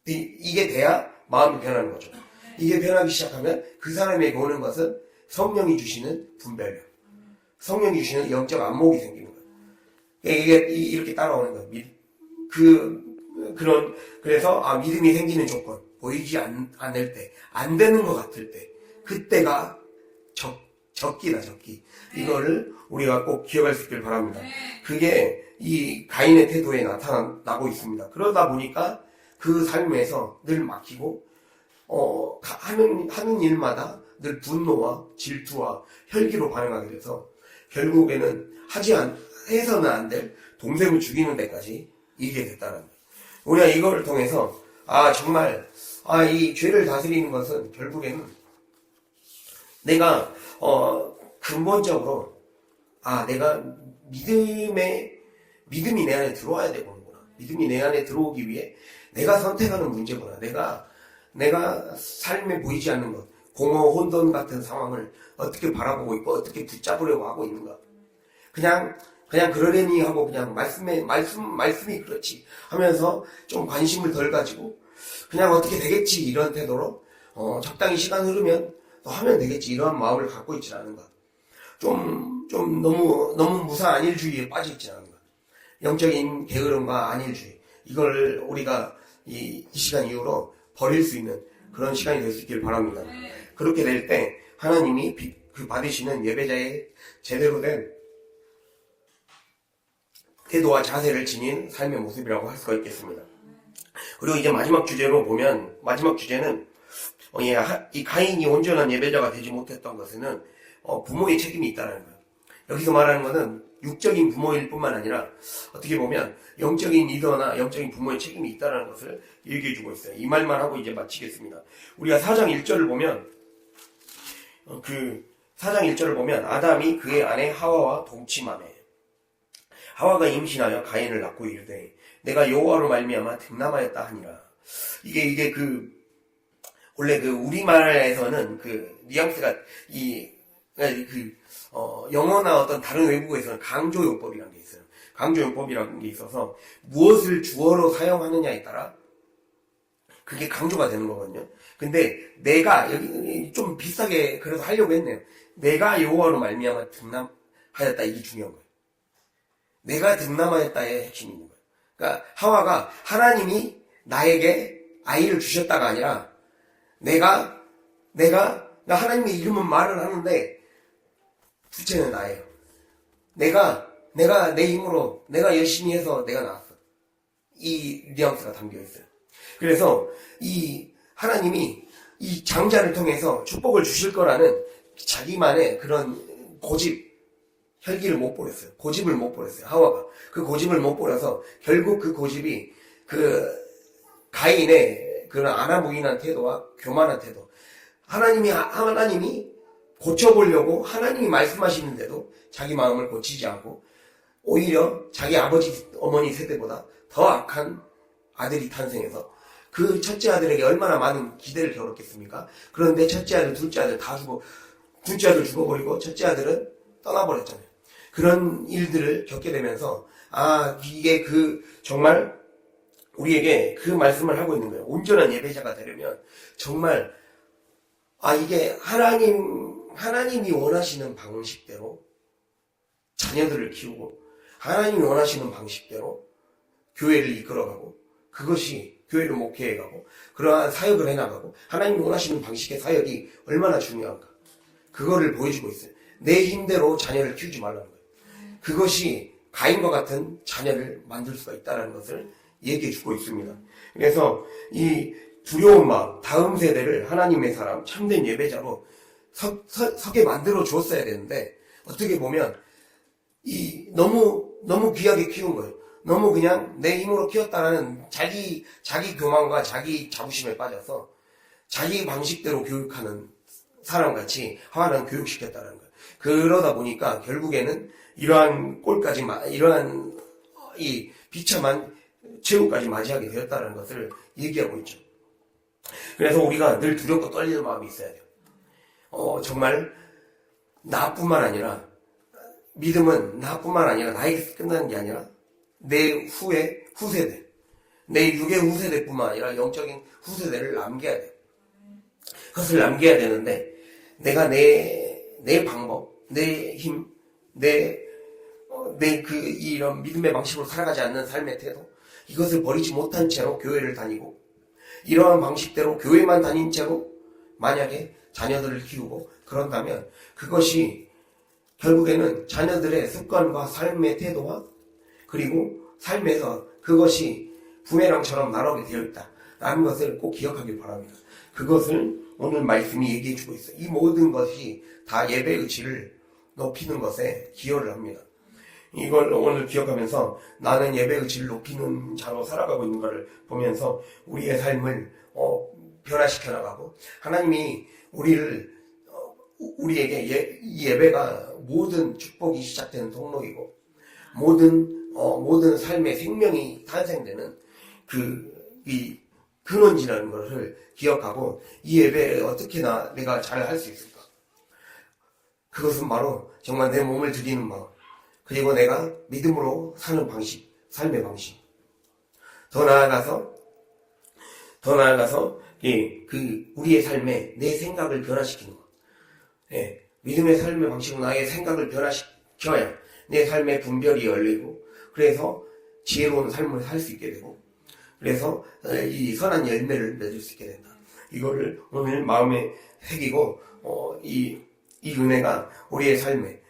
이게 돼야 마음이 변하는 거죠. 이게 변하기 시작하면 그 사람에게 오는 것은 성령이 주시는 분별력, 성령이 주시는 영적 안목이 생기는 거예요. 이게 이렇게 따라오는 거예요. 그래서 믿음이 생기는 조건, 보이지 않을 때, 안 되는 것 같을 때, 그때가 적기다, 적기. 이거를 우리가 꼭 기억할 수 있길 바랍니다. 그게 이 가인의 태도에 나타나고 있습니다. 그러다 보니까 그 삶에서 늘 막히고, 하는 일마다 늘 분노와 질투와 혈기로 반응하게 돼서 결국에는 해서는 안 될 동생을 죽이는 데까지 이르게 됐다는 거예요. 우리가 이걸 통해서 정말 이 죄를 다스리는 것은 결국에는 내가 근본적으로 내가 믿음이 내 안에 들어와야 되는구나. 믿음이 내 안에 들어오기 위해 내가 선택하는 문제구나. 내가 삶에 보이지 않는 것, 공허 혼돈 같은 상황을 어떻게 바라보고 있고 어떻게 붙잡으려고 하고 있는가. 그냥 그러려니 하고 그냥 말씀이 그렇지 하면서 좀 관심을 덜 가지고 그냥 어떻게 되겠지 이런 태도로 적당히 시간 흐르면 또 하면 되겠지 이런 마음을 갖고 있지 않은가. 좀 너무 무사 안일주의에 빠져 있지 않은가. 영적인 게으름과 안일주의, 이걸 우리가 이 시간 이후로 버릴 수 있는 그런 시간이 될 수 있길 바랍니다. 그렇게 될 때 하나님이 그 받으시는 예배자의 제대로 된 태도와 자세를 지닌 삶의 모습이라고 할 수가 있겠습니다. 그리고 이제 마지막 주제로 보면, 마지막 주제는 이 가인이 온전한 예배자가 되지 못했던 것은 부모의 책임이 있다는 거예요. 여기서 말하는 것은 육적인 부모일 뿐만 아니라 어떻게 보면 영적인 리더나 영적인 부모의 책임이 있다는 것을 얘기해주고 있어요. 이 말만 하고 이제 마치겠습니다. 우리가 4장 1절을 보면 그 4장 1절을 보면 아담이 그의 아내 하와와 동침하매 하와가 임신하여 가인을 낳고 이르되 내가 여호와로 말미암아 득남하였다 하니라. 이게 원래 우리말에서는 뉘앙스가 영어나 어떤 다른 외국어에서는 강조용법이라는 게 있어요. 강조용법이라는 게 있어서 무엇을 주어로 사용하느냐에 따라 그게 강조가 되는 거거든요. 근데 내가 여기 좀 비슷하게 그래서 하려고 했네요. 내가 여호와로 말미암아 득남하였다, 이게 중요한 거예요. 내가 득남하였다의 핵심이 있는 거예요. 그러니까 하와가 하나님이 나에게 아이를 주셨다가 아니라 내가 하나님의 이름은 말을 하는데 둘째는 나예요. 내가 내 힘으로 내가 열심히 해서 내가 낳았어. 이 뉘앙스가 담겨 있어요. 그래서 이 하나님이 이 장자를 통해서 축복을 주실 거라는 자기만의 그런 혈기를 못 버렸어요. 고집을 못 버렸어요. 하와가. 그 고집을 못 버려서 결국 그 고집이 가인의 그런 아나무인한 태도와 교만한 태도. 하나님이 고쳐보려고 하나님이 말씀하시는데도 자기 마음을 고치지 않고 오히려 자기 아버지, 어머니 세대보다 더 악한 아들이 탄생해서 그 첫째 아들에게 얼마나 많은 기대를 겨뤘겠습니까? 그런데 첫째 아들, 둘째 아들 다 둘째 아들 죽어버리고 첫째 아들은 떠나버렸잖아요. 그런 일들을 겪게 되면서 이게 정말 우리에게 그 말씀을 하고 있는 거예요. 온전한 예배자가 되려면 정말 이게 하나님이 원하시는 방식대로 자녀들을 키우고 하나님이 원하시는 방식대로 교회를 이끌어가고 그것이 교회를 목회해가고 그러한 사역을 해나가고 하나님이 원하시는 방식의 사역이 얼마나 중요한가 그거를 보여주고 있어요. 내 힘대로 자녀를 키우지 말라는 거예요. 그것이 가인과 같은 자녀를 만들 수가 있다는 것을 얘기해주고 있습니다. 그래서 이 두려운 마음, 다음 세대를 하나님의 사람, 참된 예배자로 서게 만들어 주었어야 되는데 어떻게 보면 너무 귀하게 키운 거예요. 너무 그냥 내 힘으로 키웠다라는 자기 교만과 자기 자부심에 빠져서 자기 방식대로 교육하는 사람같이 하나는 교육시켰다는 거예요. 그러다 보니까 결국에는 이러한 이 비참한 최후까지 맞이하게 되었다는 것을 얘기하고 있죠. 그래서 우리가 늘 두렵고 떨리는 마음이 있어야 돼요. 정말 나뿐만 아니라 믿음은 나뿐만 아니라 나에게 끝나는 게 아니라 내 후세대, 내 육의 후세대뿐만 아니라 영적인 후세대를 남겨야 돼요. 그것을 남겨야 되는데 내가 내 방법, 내 힘, 이런 믿음의 방식으로 살아가지 않는 삶의 태도, 이것을 버리지 못한 채로 교회를 다니고, 이러한 방식대로 교회만 다닌 채로 만약에 자녀들을 키우고 그런다면 그것이 결국에는 자녀들의 습관과 삶의 태도와 그리고 삶에서 그것이 부메랑처럼 날아오게 되어 있다라는 것을 꼭 기억하길 바랍니다. 그것을 오늘 말씀이 얘기해주고 있어요. 이 모든 것이 다 예배의 질을 높이는 것에 기여를 합니다. 이걸 오늘 기억하면서 나는 예배의 질을 높이는 자로 살아가고 있는 것을 보면서 우리의 삶을 변화시켜 나가고 하나님이 우리에게 이 예배가 모든 축복이 시작되는 통로이고 모든 삶의 생명이 탄생되는 이 근원지라는 것을 기억하고 이 예배를 어떻게 내가 잘 할 수 있을까? 그것은 바로 정말 내 몸을 드리는 마음, 그리고 내가 믿음으로 사는 방식, 삶의 방식. 더 나아가서 우리의 삶에 내 생각을 변화시키는 것. 믿음의 삶의 방식으로 나의 생각을 변화시켜야 내 삶의 분별이 열리고, 그래서 지혜로운 삶을 살 수 있게 되고, 그래서 이 선한 열매를 맺을 수 있게 된다. 이거를 오늘 마음에 새기고 이 은혜가 우리의 삶에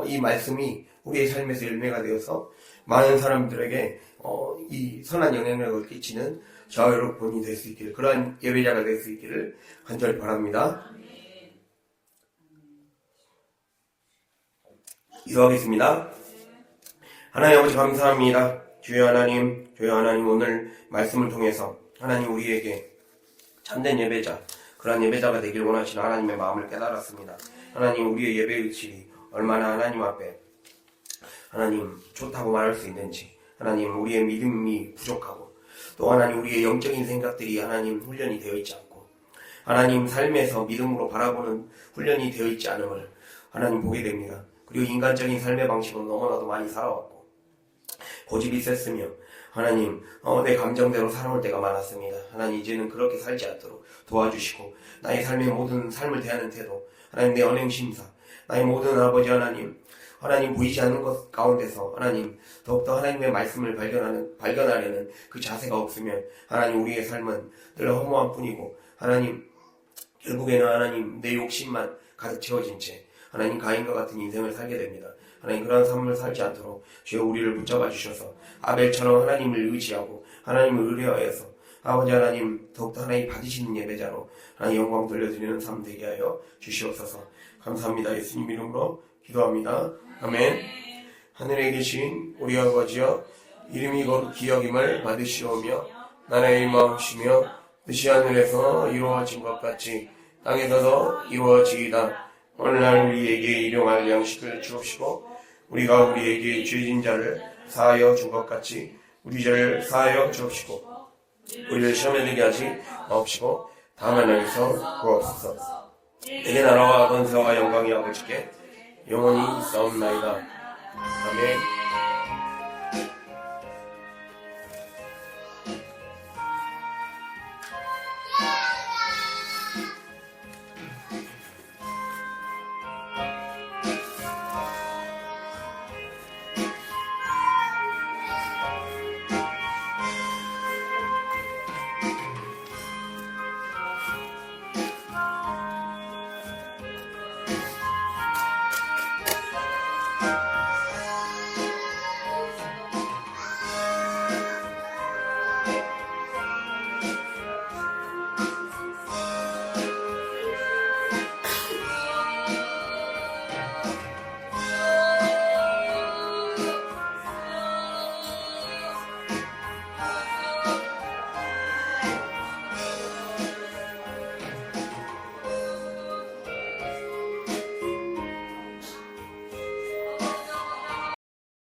이 말씀이 우리의 삶에서 열매가 되어서 많은 사람들에게 이 선한 영향력을 끼치는 저와 여러분이 될 수 있기를, 그러한 예배자가 될 수 있기를 간절히 바랍니다. 기도하겠습니다. 하나님 아버지 감사합니다. 주여 하나님 오늘 말씀을 통해서 하나님 우리에게 참된 예배자, 그러한 예배자가 되길 원하시는 하나님의 마음을 깨달았습니다. 하나님 우리의 예배의 질이 얼마나 하나님 앞에 하나님 좋다고 말할 수 있는지, 하나님 우리의 믿음이 부족하고 또 하나님 우리의 영적인 생각들이 하나님 훈련이 되어 있지 않고 하나님 삶에서 믿음으로 바라보는 훈련이 되어 있지 않음을 하나님 보게 됩니다. 그리고 인간적인 삶의 방식은 너무나도 많이 살아왔고 고집이 셌으며 하나님 내 감정대로 살아올 때가 많았습니다. 하나님 이제는 그렇게 살지 않도록 도와주시고 나의 삶의 모든 삶을 대하는 태도, 하나님 내 언행심사, 나의 모든 아버지 하나님 보이지 않는 것 가운데서 하나님 더욱더 하나님의 말씀을 발견하려는 그 자세가 없으면 하나님 우리의 삶은 늘 허무한 뿐이고 하나님 결국에는 하나님 내 욕심만 가득 채워진 채 하나님 가인과 같은 인생을 살게 됩니다. 하나님 그러한 삶을 살지 않도록 주여 우리를 붙잡아 주셔서 아벨처럼 하나님을 의지하고 하나님을 의뢰하여서 아버지 하나님 더욱더 하나님 받으시는 예배자로 하나님 영광 돌려드리는 삶 되게 하여 주시옵소서. 감사합니다. 예수님 이름으로 기도합니다. 아멘. 하늘에 계신 우리 아버지여, 이름이 거룩 기여김을 받으시오며 나라의 임하옵시며 뜻이 하늘에서 이루어진 것 같이 땅에서도 이루어지이다. 오늘날 우리에게 일용할 양식을 주옵시고 우리가 우리에게 죄진 자를 사하여 준 것 같이 우리 죄를 사하여 주옵시고 우리를 시험에 들게 하지 마옵시고 다만 하나님께서 구하옵소서. 내게 나라와 권세와 영광이 아버지께 영원히 있사옵나이다. 아멘.